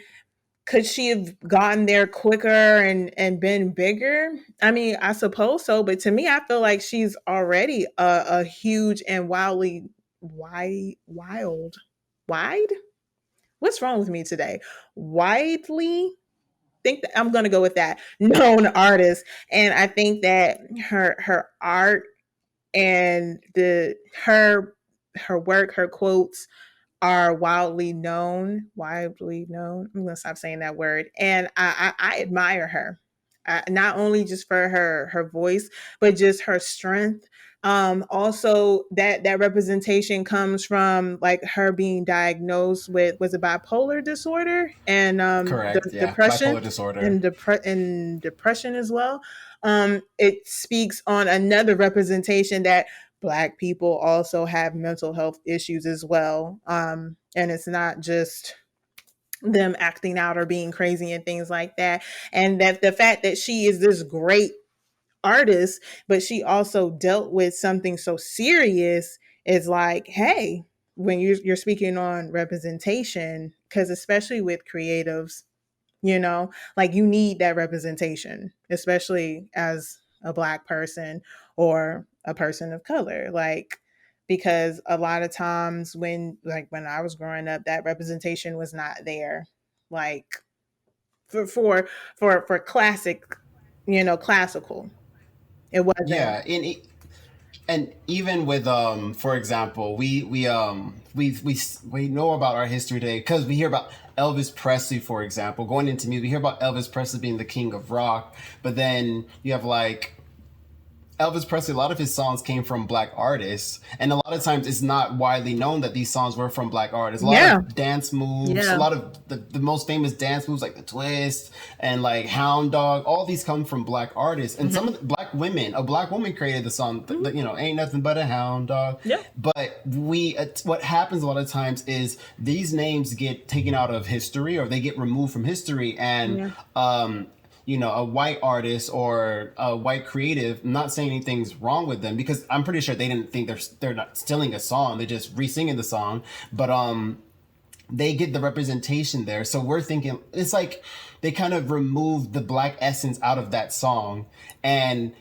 could she have gotten there quicker and been bigger? I mean, I suppose so, but to me, I feel like she's already a huge and wildly wide. What's wrong with me today? Widely, think that I'm gonna go with that, known artist, and I think that her art and her work, her quotes are widely known. I'm gonna stop saying that word. And I admire her, not only just for her voice, but just her strength. Also, that representation comes from like her being diagnosed with, was it bipolar disorder, and correct. Yeah, depression, bipolar disorder. and depression as well. It speaks on another representation that Black people also have mental health issues as well. And it's not just them acting out or being crazy and things like that. And that the fact that she is this great artist, but she also dealt with something so serious is like, hey, when you're speaking on representation, because especially with creatives, like you need that representation, especially as a Black person or a person of color, like, because a lot of times when I was growing up, that representation was not there, like for classic, classical, it wasn't. Yeah, and even with for example, we know about our history today because we hear about Elvis Presley, for example, going into music. We hear about Elvis Presley being the king of rock, but then you have like Elvis Presley, a lot of his songs came from Black artists, and a lot of times it's not widely known that these songs were from Black artists. A lot Yeah, of dance moves, a yeah. lot of the most famous dance moves like the twist and like Hound Dog, all these come from Black artists. And some Hmm. of the Black women, a Black woman created the song, ain't nothing but a hound dog. Yeah. But what happens a lot of times is these names get taken out of history or they get removed from history, and Yeah. a white artist or a white creative, I'm not saying anything's wrong with them because I'm pretty sure they didn't think they're not stealing a song, they're just re-singing the song, but they get the representation there. So we're thinking it's like they kind of remove the Black essence out of that song, and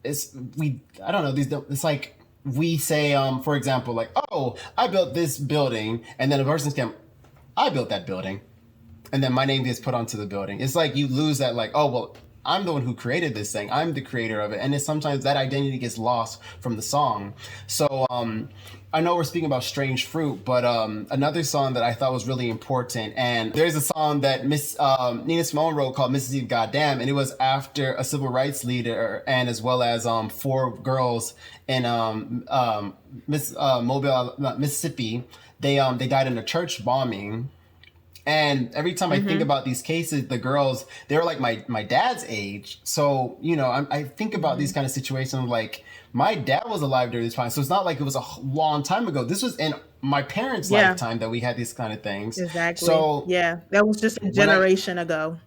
I don't know, it's like we say for example, like, oh, I built this building, and then a person's come, I built that building, and then my name gets put onto the building. It's like you lose that, like, oh well, I'm the one who created this thing, I'm the creator of it, and it's sometimes that identity gets lost from the song. So I know we're speaking about Strange Fruit, but another song that I thought was really important, and there's a song that Miss Nina Simone wrote called Mississippi Goddamn, and it was after a civil rights leader and as well as four girls in Mobile, Mississippi. They died in a church bombing, And every time I think Mm-hmm. about these cases, the girls, they were like my dad's age. So, I think about these Mm-hmm. kind of situations like my dad was alive during this time. So it's not like it was a long time ago. This was in my parents' Yeah, lifetime that we had these kind of things. exactly. So Yeah, that was just a when I, generation ago.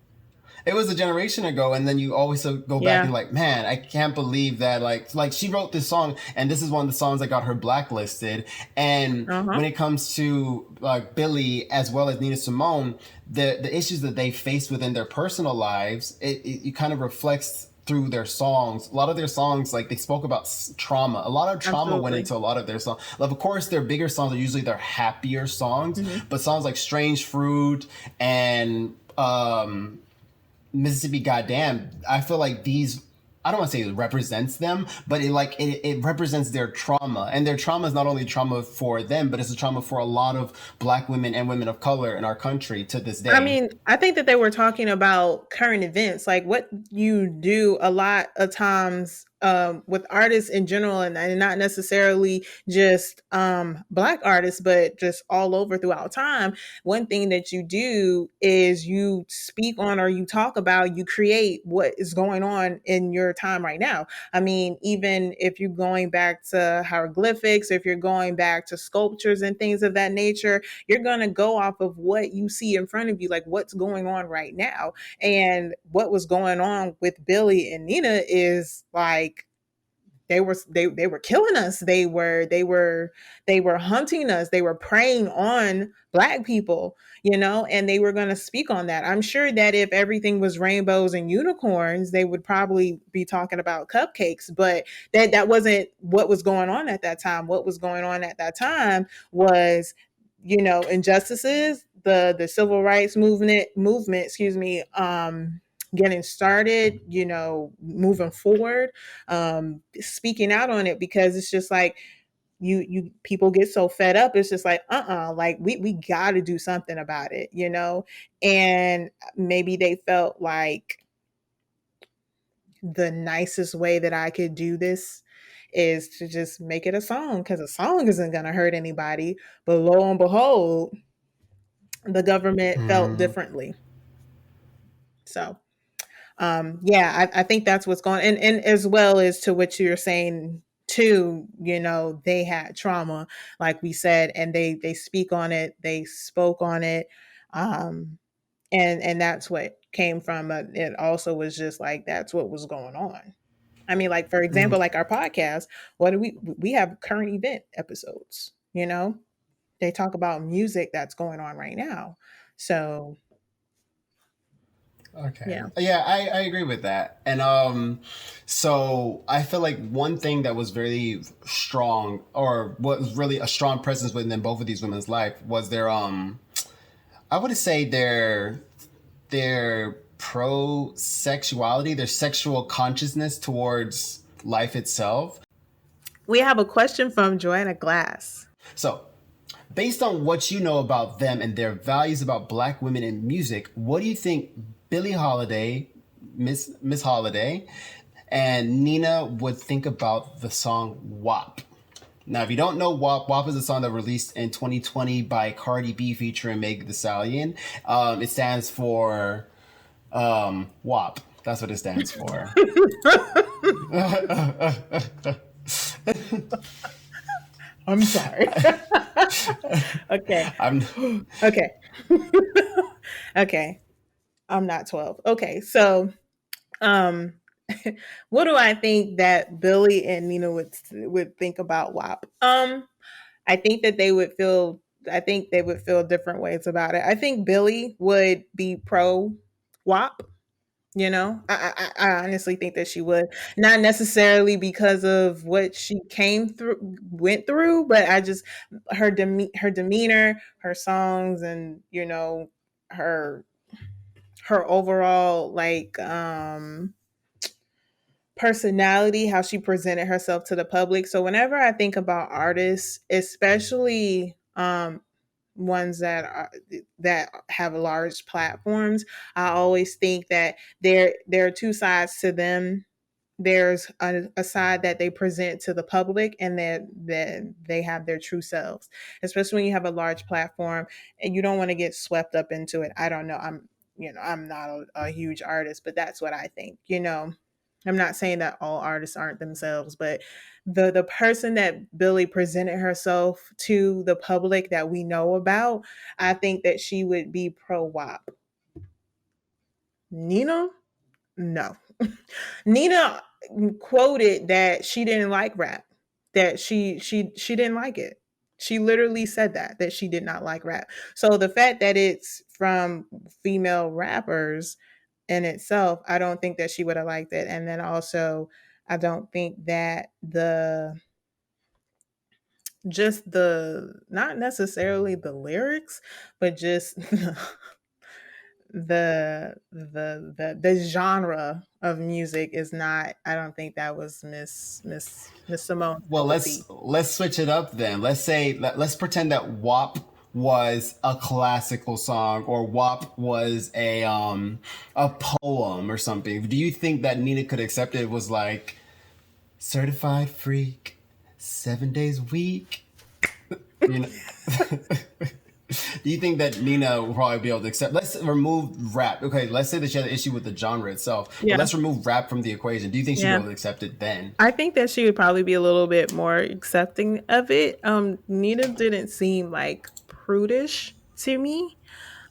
it was a generation ago, and then you always go back Yeah. and like, man, I can't believe that like she wrote this song, and this is one of the songs that got her blacklisted. And Uh-huh. when it comes to like Billie as well as Nina Simone, the issues that they faced within their personal lives, it kind of reflects through their songs. A lot of their songs, like they spoke about trauma. A lot of trauma went Absolutely. into a lot of their songs. Like, of course, their bigger songs are usually their happier songs, Mm-hmm. but songs like "Strange Fruit" and Mississippi Goddamn, I feel like these, I don't want to say it represents them, but it represents their trauma. And their trauma is not only trauma for them, but it's a trauma for a lot of black women and women of color in our country to this I day. mean, I think that they were talking about current events, like what you do a lot of times with artists in general, and not necessarily just Black artists, but just all over throughout time. One thing that you do is you speak on or you talk about, you create what is going on in your time right now. I mean, even if you're going back to hieroglyphics, if you're going back to sculptures and things of that nature, you're going to go off of what you see in front of you, like what's going on right now. And what was going on with Billie and Nina is like they were killing us. They were hunting us. They were preying on Black people, and they were going to speak on that. I'm sure that if everything was rainbows and unicorns, they would probably be talking about cupcakes, but that wasn't what was going on at that time. What was going on at that time was, injustices, the civil rights movement, excuse me, getting started, moving forward, speaking out on it, because it's just like you people get so fed up. It's just like, like we got to do something about it, and maybe they felt like the nicest way that I could do this is to just make it a song, because a song isn't going to hurt anybody. But lo and behold, the government felt Mm, differently. So yeah, I think that's what's going, and as well as to what you're saying too, they had trauma, like we said, and they speak on it, they spoke on it, um and that's what came from it. Also was just like that's what was going on. I mean, like, for example, mm. like our podcast, what do we have current event episodes, they talk about music that's going on right now. So Okay. yeah. Yeah, I agree with that. And so I feel like one thing that was very strong, or was really a strong presence within both of these women's life, was their I would say their pro sexuality, their sexual consciousness towards life itself. We have a question from Joanna Glass. So, based on what you know about them and their values about black women in music, what do you think Billie Holiday, Miss Holiday, and Nina would think about the song WAP? Now, if you don't know WAP, WAP is a song that released in 2020 by Cardi B featuring Meg Thee Stallion. It stands for WAP. That's what it stands for. I'm sorry. Okay. I'm Okay. Okay. I'm not 12. Okay. So, um, what do I think that Billie and Nina would think about WAP? I think that they would feel. I think they would feel different ways about it. I think Billie would be pro WAP. I honestly think that she would, not necessarily because of what she went through, but I just her demeanor, her songs, and her her overall like personality, how she presented herself to the public. So whenever I think about artists, especially ones that have large platforms, I always think that there are two sides to them. there's a side that they present to the public, and that they have their true selves, especially when you have a large platform and you don't want to get swept up into it. I don't know. I'm not a huge artist, but that's what I think. I'm not saying that all artists aren't themselves, but the person that Billie presented herself to the public that we know about, I think that she would be pro WAP. Nina, no. Nina quoted that she didn't like rap, that she didn't like it. She literally said that she did not like rap. So the fact that it's from female rappers in itself, I don't think that she would have liked it. And then also, I don't think that the not necessarily the lyrics, but just the genre of music is not. I don't think that was Miss Simone's Well, cup of let's tea. let's switch it up then. Let's pretend that WAP was a classical song, or WAP was a poem or something. Do you think that Nina could accept it? It was like certified freak, 7 days a week. You know, do you think that Nina will probably be able to accept? Let's remove rap. Okay, let's say that she had an issue with the genre itself, but Yeah, let's remove rap from the equation. Do you think she'd be yeah. able to accept it then? I think that she would probably be a little bit more accepting of it. Nina didn't seem like prudish to me.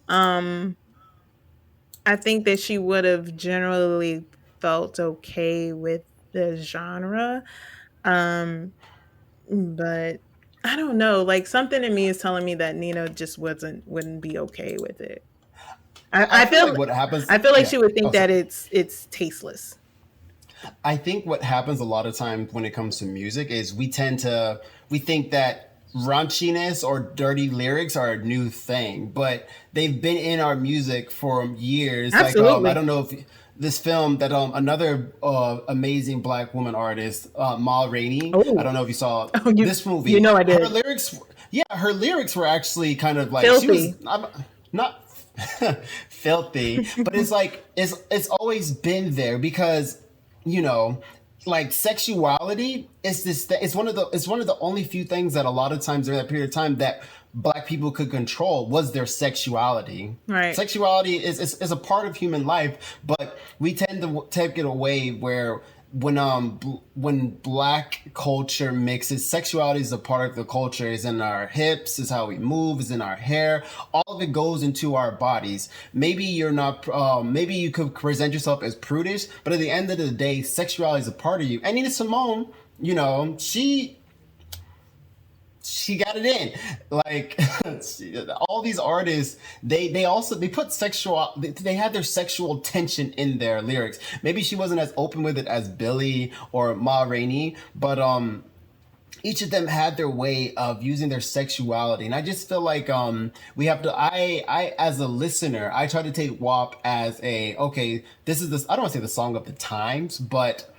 Um, I think that she would have generally felt okay with the genre. Um, but I don't know. Like, something in me is telling me that Nina just wouldn't be okay with it. I, I I feel like feel what happens. I feel like Yeah. she would Oh, think that sorry. it's tasteless. I think what happens a lot of times when it comes to music is we think that raunchiness or dirty lyrics are a new thing, but they've been in our music for years. Like I Absolutely. don't know if this film that another amazing black woman artist, Ma Rainey. I Oh, don't know if you saw oh, this you movie. know I Her did. lyrics, yeah, her lyrics were actually kind of like she was. Filthy. I'm not filthy, but it's like it's always been there because you know like sexuality is it's one of the only few things that a lot of times during that period of time that black people could control was their sexuality. Right. Sexuality is a part of human life, but we tend to take it away where when black culture mixes, sexuality is a part of the culture, is in our hips, is how we move, is in our hair, all of it goes into our bodies. Maybe you're not maybe you could present yourself as prudish, but at the end of the day, sexuality is a part of you. And Nina Simone, she got it in. Like all these artists, they also they put sexual they had their sexual tension in their lyrics. Maybe she wasn't as open with it as Billie or Ma Rainey, but each of them had their way of using their sexuality, and I just feel like we have to I as a listener, I try to take WAP as a okay, this is this I don't want to say the song of the times, but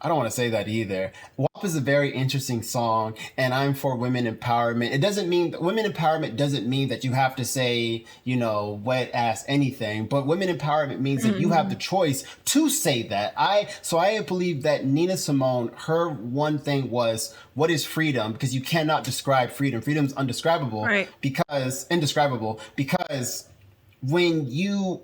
I don't want to say that either. WAP is a very interesting song, and I'm for women empowerment. It doesn't mean women empowerment doesn't mean that you have to say, wet ass anything, but women empowerment means that you have the Mhm. choice to say that. I believe that Nina Simone, her one thing was what is freedom, because you cannot describe freedom. Freedom's Right. indescribable because when you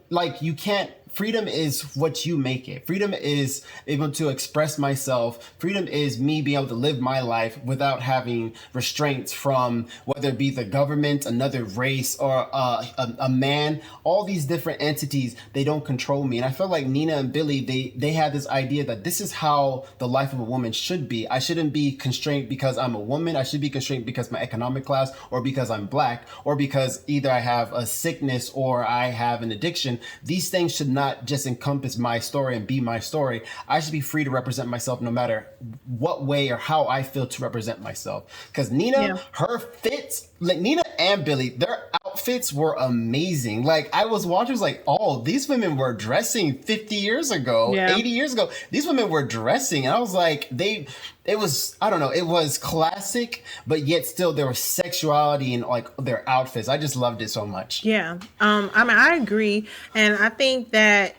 can't, freedom is what you make it. Freedom is able to express myself. Freedom is me being able to live my life without having restraints from whether it be the government, another race, or a man. All these different entities, they don't control me. And I feel like Nina and Billie, they had this idea that this is how the life of a woman should be. I shouldn't be constrained because I'm a woman. I should be constrained because my economic class, or because I'm black, or because either I have a sickness or I have an addiction. These things should not just encompass my story and be my story. I should be free to represent myself no matter what way or how I feel to represent myself. Because Nina, Yeah. her fits, like Nina and Billie, their outfits were amazing. Like I was watching, I was like, oh, these women were dressing 50 years ago, Yeah. 80 years ago. These women were dressing. And I was like, it was, I don't know, it was classic, but yet still there was sexuality in like their outfits. I just loved it so much. Yeah. I mean, I agree, and I think that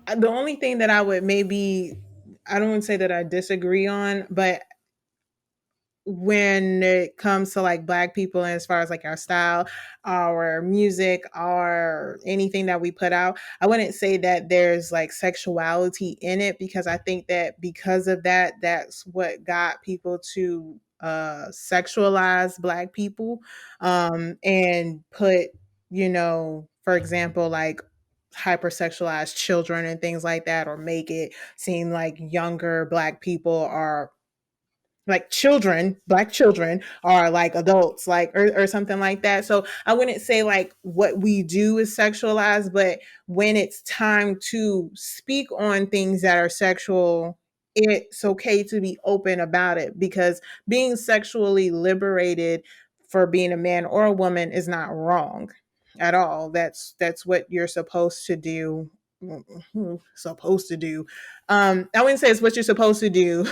The only thing that I would maybe, I don't want to say that I disagree on, but when it comes to like black people and as far as like our style, our music, our anything that we put out, I wouldn't say that there's like sexuality in it, because I think that because of that, that's what got people to sexualize black people, and put, for example, like hypersexualized children and things like that, or make it seem like younger black people are like children, black children are like adults, like, or something like that. So I wouldn't say like what we do is sexualized, but when it's time to speak on things that are sexual, it's okay to be open about it, because being sexually liberated for being a man or a woman is not wrong at all. That's what you're supposed to do. Supposed to do. I wouldn't say it's what you're supposed to do,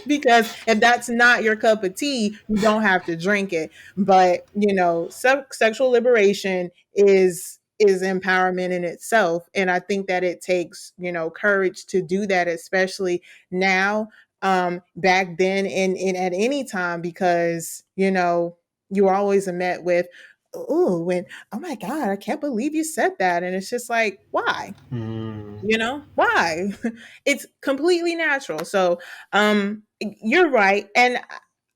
because if that's not your cup of tea, you don't have to drink it. But sexual liberation is empowerment in itself, and I think that it takes courage to do that, especially now, back then, and at any time, because you are always met with, oh my god, I can't believe you said that, and it's just like, why? Hmm. Why? It's completely natural. So you're right. And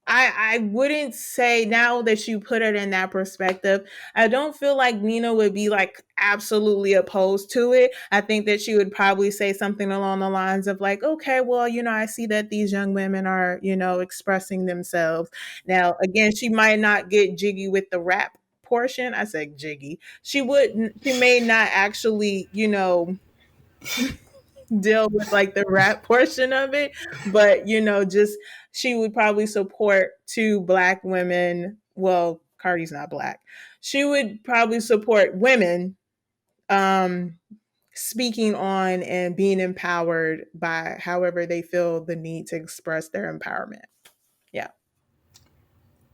I wouldn't say, now that you put it in that perspective, I don't feel like Nina would be like absolutely opposed to it. I think that she would probably say something along the lines of like, okay, well, I see that these young women are, expressing themselves. Now, again, she might not get jiggy with the rap portion. I said jiggy. She may not actually, deal with like the rap portion of it, but just she would probably support two black women. Well, Cardi's not black. She would probably support women um speaking on and being empowered by however they feel the need to express their empowerment. Yeah.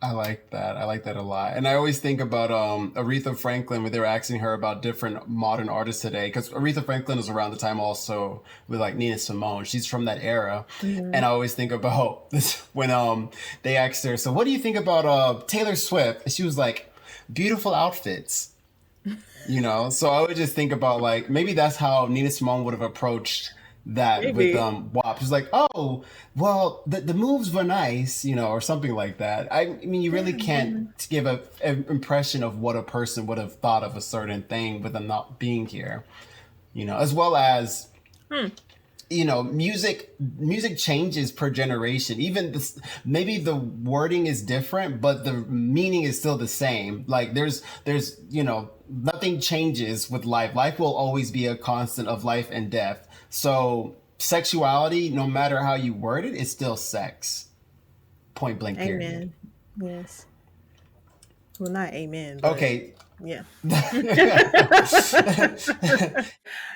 I like that. I like that a lot. And I always think about Aretha Franklin when they were asking her about different modern artists today. Because Aretha Franklin was around the time also with like Nina Simone. She's from that era. And I Mhm. always think about this when they asked her, so what do you think about Taylor Swift? And she was like, beautiful outfits. So I would just think about like maybe that's how Nina Simone would have approached that with Maybe. WAP. She's like, oh, well, the moves were nice, or something like that. I mean, you really Yeah. can't give an impression of what a person would have thought of a certain thing with them not being here, as well as Hmm. music changes per generation. Even this, maybe the wording is different, but the meaning is still the same. Like there's nothing changes with life. Life will always be a constant of life and death. So sexuality, no matter how you word it, is still sex. Point blank. Period. Amen. Yes. Well, not amen, but Okay. yeah.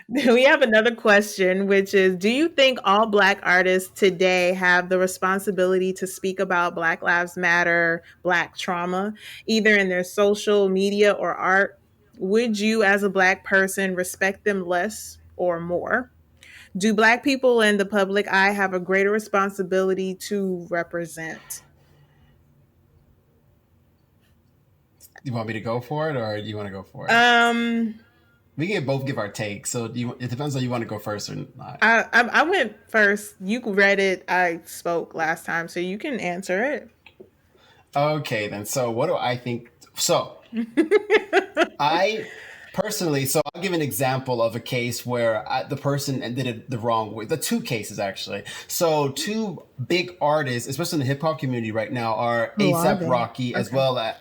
We have another question, which is, do you think all Black artists today have the responsibility to speak about Black Lives Matter, Black trauma, either in their social media or art? Would you, as a Black person, respect them less or more? Do Black people in the public eye have a greater responsibility to represent? You want me to go for it, or do you want to go for it? Um, We can both give our take. So it depends on you want to go first or not. I went first. You read it. I spoke last time, so you can answer it. Okay, then. So, what do I think? So, I personally, so I'll give an example of a case where the person did it the wrong way. The two cases, actually. So, two big artists, especially in the hip hop community right now, are Who are ASAP they? Rocky as Okay. well as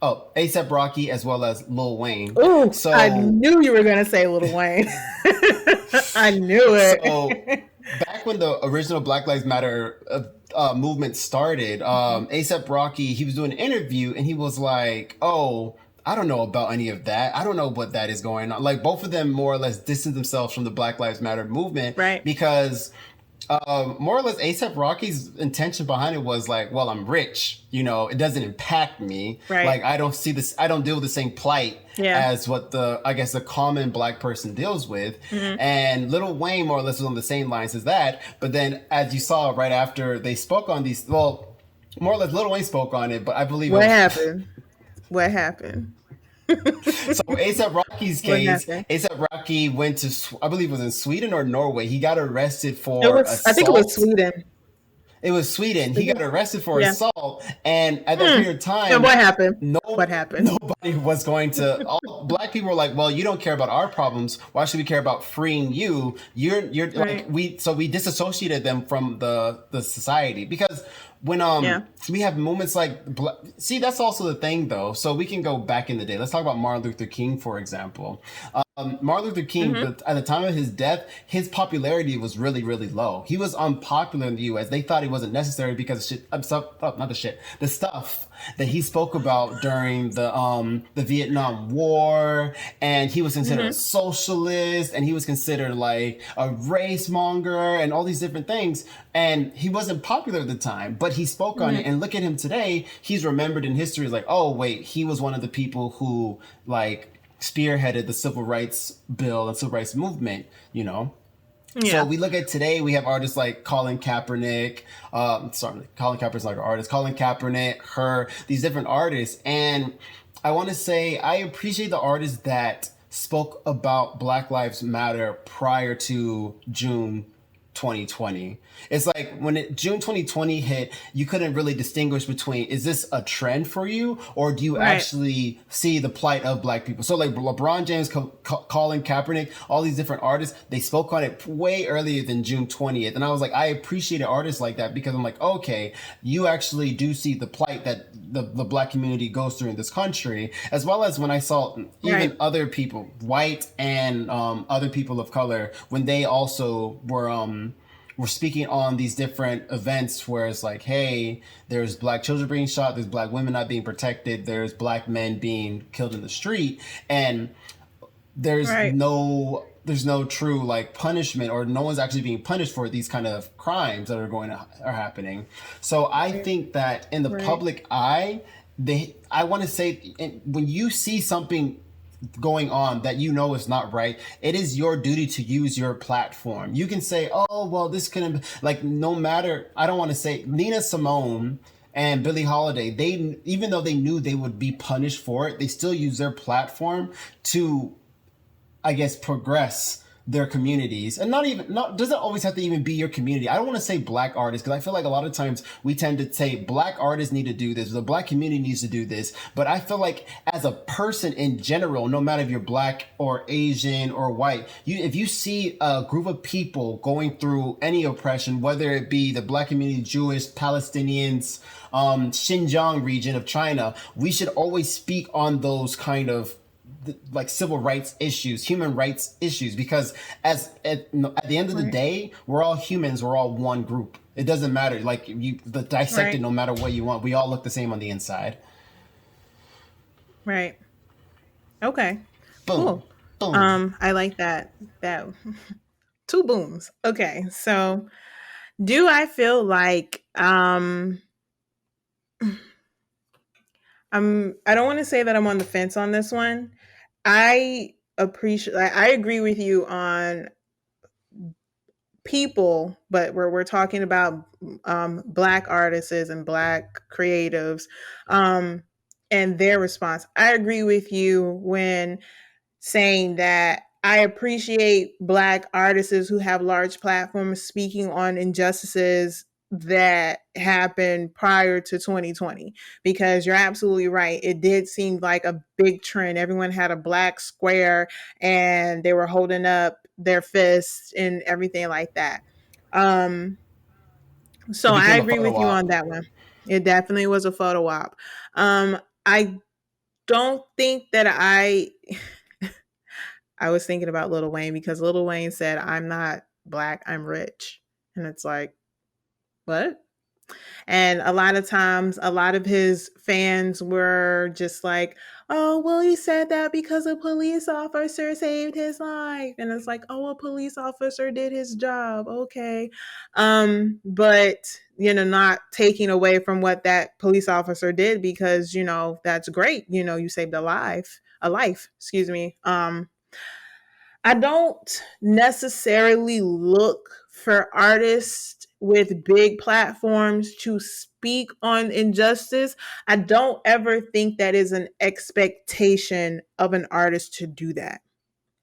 ASAP Rocky as well as Lil Wayne. Oh, I So, knew you were gonna say Little Wayne. I knew so it. back when the original Black Lives Matter movement started, ASAP Rocky, he was doing an interview and he was like, "Oh, I don't know about any of that. I don't know what that is going on." Like both of them more or less distanced themselves from the Black Lives Matter movement Right. because More or less, ASAP Rocky's intention behind it was like, well, I'm rich, it doesn't impact me. Right. Like, I don't see this, I don't deal with the same plight Yeah. as what I guess, the common black person deals with. Mm-hmm. And Lil Wayne more or less was on the same lines as that. But then, as you saw right after they spoke on these, well, more or less, Lil Wayne spoke on it, but I believe it What was. happened? What happened? So ASAP Rocky's What case, happened? ASAP Rocky went to, I believe it was in Sweden or Norway. He got arrested It for was. I think it was assault. Sweden. It was Sweden. He got arrested for Yeah. assault, and at that Hmm. period of And time, what happened? What no happened? nobody was going to. All black people were like, "Well, you don't care about our problems. Why should we care about freeing you? You're like Right. we." So we disassociated them from the society because when Yeah. we have moments like see, that's also the thing though. So we can go back in the day. Let's talk about Martin Luther King, for example. Martin Luther King, Mm-hmm. at the time of his death, his popularity was really, really low. He was unpopular in the U.S. They thought he wasn't necessary because of shit. Not the shit. The stuff that he spoke about during the Vietnam War, and he was considered a Mm-hmm. socialist, and he was considered like a race monger, and all these different things. And he wasn't popular at the time, but he spoke on Mm-hmm. it. And look at him today; he's remembered in history as like, oh wait, he was one of the people who like spearheaded the civil rights bill and civil rights movement, So Yeah. we look at today, we have artists like Colin Kaepernick. Sorry, Colin Kaepernick's like an artist. Colin Kaepernick, her, these different artists. And I want to say I appreciate the artists that spoke about Black Lives Matter prior to June 2020. It's like when June 2020 hit, you couldn't really distinguish between, is this a trend for you, or do you Right. actually see the plight of black people? So like LeBron James, Colin Kaepernick, all these different artists, they spoke on it way earlier than June 20th. And I was like, I appreciated artists like that because I'm like, okay, you actually do see the plight that the black community goes through in this country, as well as when I saw even Right. other people, white and other people of color, when they also were speaking on these different events where it's like, hey, there's black children being shot, there's black women not being protected, there's black men being killed in the street, and there's Right. no true like punishment, or no one's actually being punished for these kind of crimes that are happening. So I think that in the Right. public eye, I want to say, when you see something going on that is not right, it is your duty to use your platform. You can say, oh well, this couldn't, like, no matter, I don't want to say Nina Simone and Billie Holiday, they, even though they knew they would be punished for it, they still use their platform to, I guess, progress their communities. And not doesn't always have to even be your community. I don't want to say black artists, because I feel like a lot of times we tend to say black artists need to do this, the black community needs to do this. But I feel like as a person in general, no matter if you're black or Asian or white, if you see a group of people going through any oppression, whether it be the black community, Jewish, Palestinians, Xinjiang region of China, we should always speak on those kind of like civil rights issues, human rights issues, because at the end of the Right. day, we're all humans, we're all one group. It doesn't matter, like, the dissect it Right. no matter what you want. We all look the same on the inside. Right. Okay. Boom, Cool. boom. I like that. That two booms. Okay. So do I feel like I don't want to say that I'm on the fence on this one. I agree with you on people, but we're talking about black artists and black creatives, um and their response. I agree with you when saying that I appreciate black artists who have large platforms speaking on injustices that happened prior to 2020, because you're absolutely right. It did seem like a big trend. Everyone had a black square and they were holding up their fists and everything like that. Um so It I became a agree photo with you on op. that one. It definitely was a photo op. I don't think that I was thinking about Lil Wayne because Lil Wayne said, "I'm not black, I'm rich." And it's like, what? And a lot of times, a lot of his fans were just like, oh, well, he said that because a police officer saved his life. And it's like, oh, a police officer did his job. Okay. But, not taking away from what that police officer did because, that's great. You saved a life, excuse me. I don't necessarily look for artists with big platforms to speak on injustice. I don't ever think that is an expectation of an artist to do that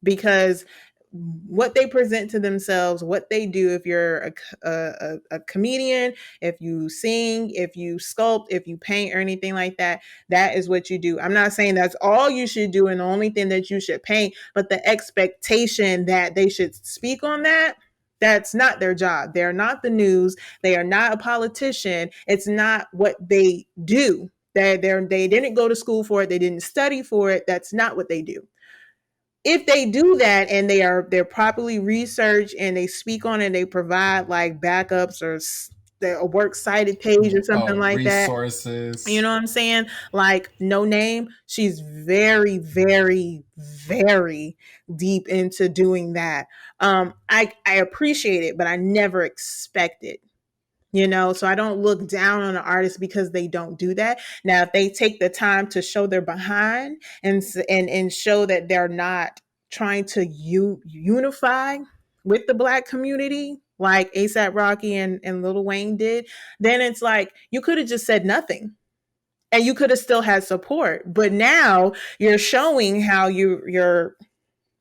because what they present to themselves, what they do, if you're a comedian, if you sing, if you sculpt, if you paint or anything like that, that is what you do. I'm not saying that's all you should do and the only thing that you should paint, but the expectation that they should speak on that, that's not their job. They're not the news. They are not a politician. It's not what they do. They didn't go to school for it. They didn't study for it. That's not what they do. If they do that and they're properly researched and they speak on it, they provide like backups or a works cited page or something like that. You Resources. know what I'm saying? Like No Name, she's very, very, very deep into doing that. I appreciate it, but I never expect it. So I don't look down on an artist because they don't do that. Now, if they take the time to show their behind and show that they're not trying to unify with the Black community, like ASAP Rocky and Lil Wayne did, then it's like you could have just said nothing and you could have still had support. But now you're showing how you're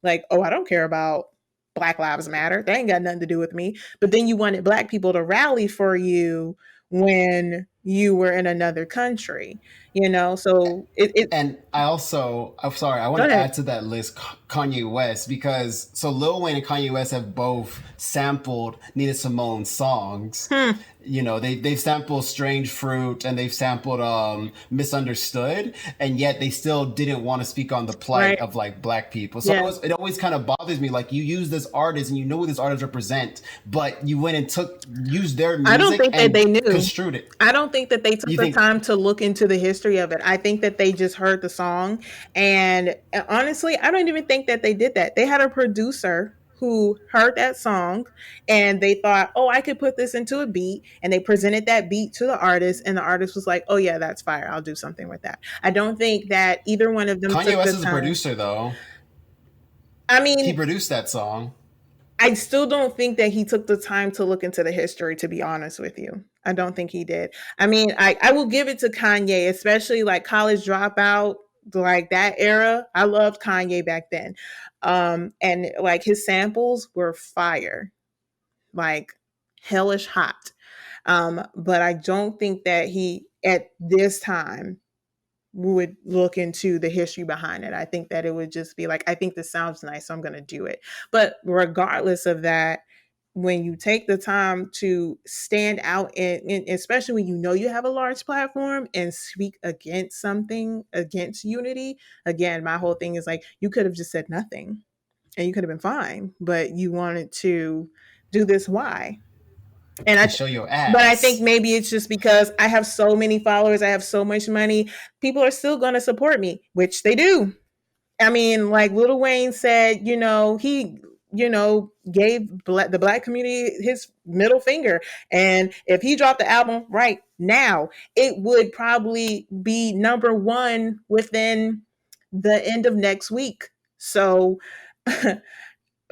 like, oh, I don't care about Black Lives Matter. They ain't got nothing to do with me. But then you wanted Black people to rally for you when you were in another country, So it And I'm sorry, I go want to ahead. add to that list Kanye West, because so Lil Wayne and Kanye West have both sampled Nina Simone's songs. Hmm. They've sampled Strange Fruit and they've sampled Misunderstood, and yet they still didn't want to speak on the plight Right. of like Black people. So Yeah. it always kind of bothers me, like you use this artist and you know who this artist represent, but you went and used their I don't music think that and they knew. construed it. I don't think that they took You the think time to look into the history of it. I think that they just heard the song. And honestly, I don't even think that they did that. They had a producer who heard that song and they thought, oh, I could put this into a beat. And they presented that beat to the artist. And the artist was like, oh, yeah, that's fire. I'll do something with that. I don't think that either one of them Kanye took the West is a time. producer though? I He mean, produced that song. I still don't think that he took the time to look into the history, to be honest with you. I don't think he did. I mean, I will give it to Kanye, especially like College Dropout, like that era. I loved Kanye back then. And like his samples were fire, like hellish hot. But I don't think that he, at this time, would look into the history behind it. I think that it would just be like, I think this sounds nice, so I'm going to do it. But regardless of that, when you take the time to stand out and especially when you know you have a large platform and speak against something, against unity, again, my whole thing is like, you could have just said nothing and you could have been fine, but you wanted to do this. Why? And And show your but I think ass. maybe it's just because I have so many followers, I have so much money, people are still going to support me, which they do. I mean, like Lil Wayne said, he, gave the Black community his middle finger. And if he dropped the album right now, it would probably be number one within the end of next week. So,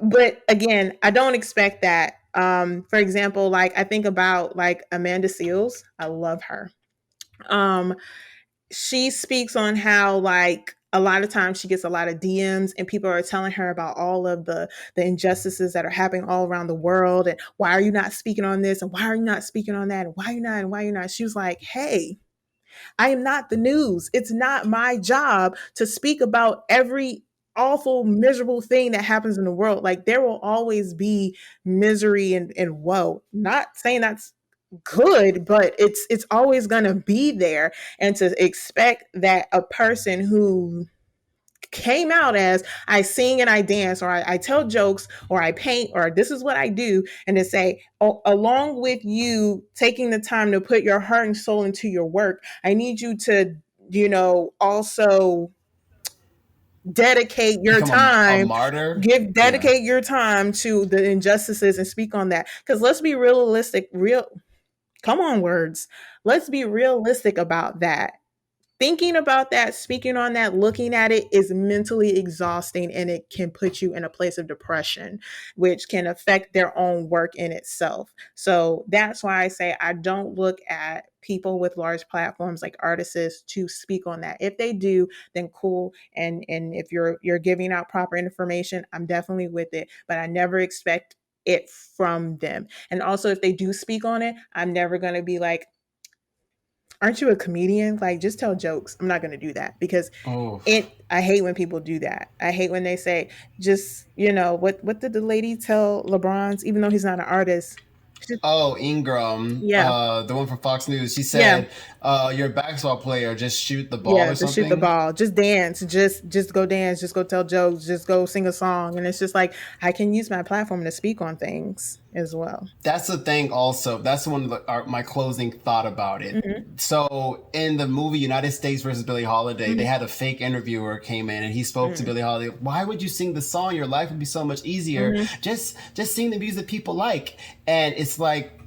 but again, I don't expect that. For example, like I think about like Amanda Seales. I love her. Um, she speaks on how like a lot of times she gets a lot of DMs and people are telling her about all of the injustices that are happening all around the world and why are you not speaking on this and why are you not speaking on that and why are you not and why are you not. She was like, hey, I am not the news. It's not my job to speak about every awful, miserable thing that happens in the world. Like there will always be misery and woe. Not saying that's good, but it's always gonna be there. And to expect that a person who came out as I sing and I dance, or I tell jokes, or I paint, or this is what I do, and to say, along with you taking the time to put your heart and soul into your work, I need you to, also dedicate your Become a time, martyr. Yeah. dedicate your time to the injustices and speak on that. Because let's be realistic, come on, words. Let's be realistic about that. Thinking about that, speaking on that, looking at it is mentally exhausting, and it can put you in a place of depression, which can affect their own work in itself. So that's why I say I don't look at people with large platforms like artists to speak on that. If they do, then cool. And if you're giving out proper information, I'm definitely with it. But I never expect it from them. And also, if they do speak on it, I'm never going to be like, aren't you a comedian? Like, just tell jokes. I'm not going to do that because Oh. I hate when people do that. I hate when they say, just, what did the lady tell LeBron's, even though he's not an artist? Oh, Ingram, Yeah. the one from Fox News. She Yeah. said, "You're a basketball player. Just shoot the ball Yeah, or just something." shoot the ball. Just dance. Just go dance. Just go tell jokes. Just go sing a song. And it's just like, I can use my platform to speak on things as well. That's the thing. Also, that's one of my closing thought about it. Mhm. So in the movie United States versus Billie Holiday, they had a fake interviewer came in and he spoke to Billie Holiday. Why would you sing the song? Your life would be so much easier. Just sing the music people like. And it's like,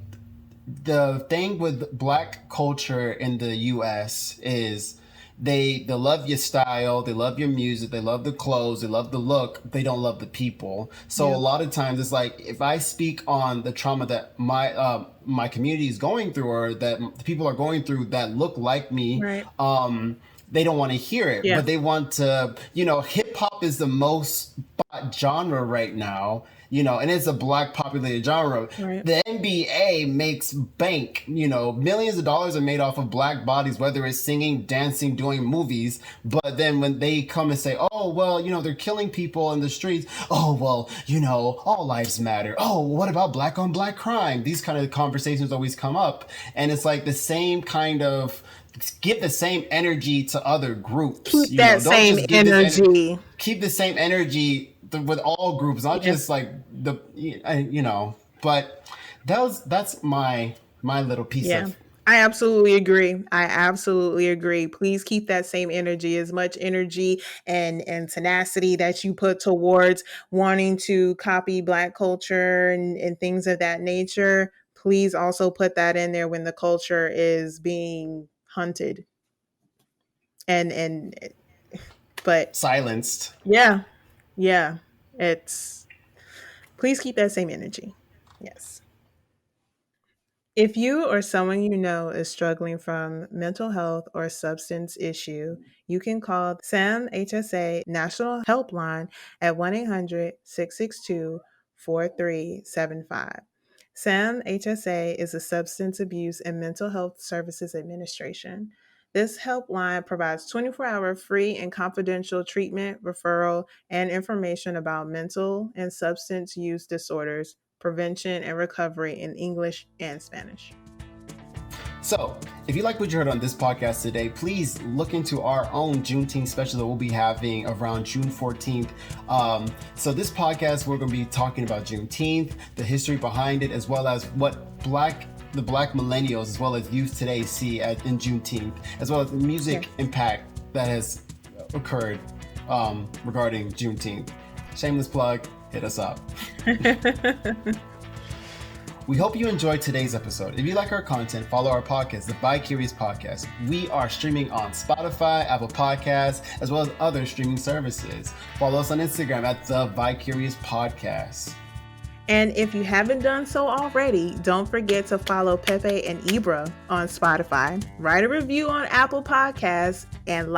the thing with Black culture in the U.S. is they love your style, they love your music, they love the clothes, they love the look, they don't love the people. So a lot of times it's like, if I speak on the trauma that my community is going through, or that the people are going through that look like me, Right. they don't want to hear it. Yeah. But they want to, hip hop is the most bought genre right now. And it's a Black populated genre. Right. The NBA makes bank. Millions of dollars are made off of Black bodies, whether it's singing, dancing, doing movies. But then when they come and say, oh, well, they're killing people in the streets. Oh, well, all lives matter. Oh, what about Black on Black crime? These kind of conversations always come up. And it's like the same kind of, give the same energy to other groups. Keep that same energy. Keep the same energy with all groups, not just like but that's my little piece of. I absolutely agree. Please keep that same energy, as much energy and tenacity that you put towards wanting to copy Black culture and things of that nature. Please also put that in there when the culture is being hunted but silenced. Yeah. Please keep that same energy. Yes. If you or someone you know is struggling from mental health or substance issue, you can call SAM HSA National Helpline at 1-800-662-4375. SAM HSA is a Substance Abuse and Mental Health Services Administration. This helpline provides 24-hour free and confidential treatment, referral, and information about mental and substance use disorders, prevention, and recovery in English and Spanish. So, if you like what you heard on this podcast today, please look into our own Juneteenth special that we'll be having around June 14th. So this podcast, we're going to be talking about Juneteenth, the history behind it, as well as what the Black millennials, as well as youth today, see in Juneteenth, as well as the music impact that has occurred regarding Juneteenth. Shameless plug, hit us up. We hope you enjoyed today's episode. If you like our content, follow our podcast, The Bi-Curious Podcast. We are streaming on Spotify, Apple Podcasts, as well as other streaming services. Follow us on Instagram at The Bi-Curious Podcast. And if you haven't done so already, don't forget to follow Pepe and Ybra on Spotify. Write a review on Apple Podcasts and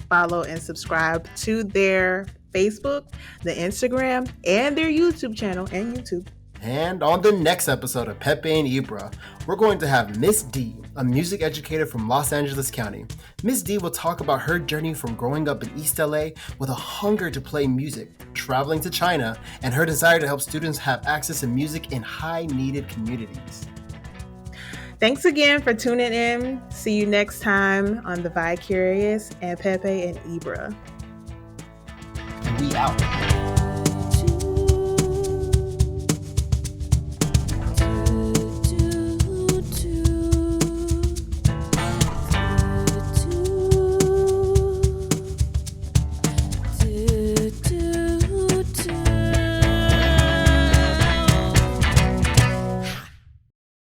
follow, and subscribe to their Facebook, the Instagram, and their YouTube channel and YouTube. And on the next episode of Pepe and Ybra, we're going to have Miss D, a music educator from Los Angeles County. Miss D will talk about her journey from growing up in East LA with a hunger to play music, traveling to China, and her desire to help students have access to music in high-needed communities. Thanks again for tuning in. See you next time on The Bi-Curious and Pepe and Ybra. We out.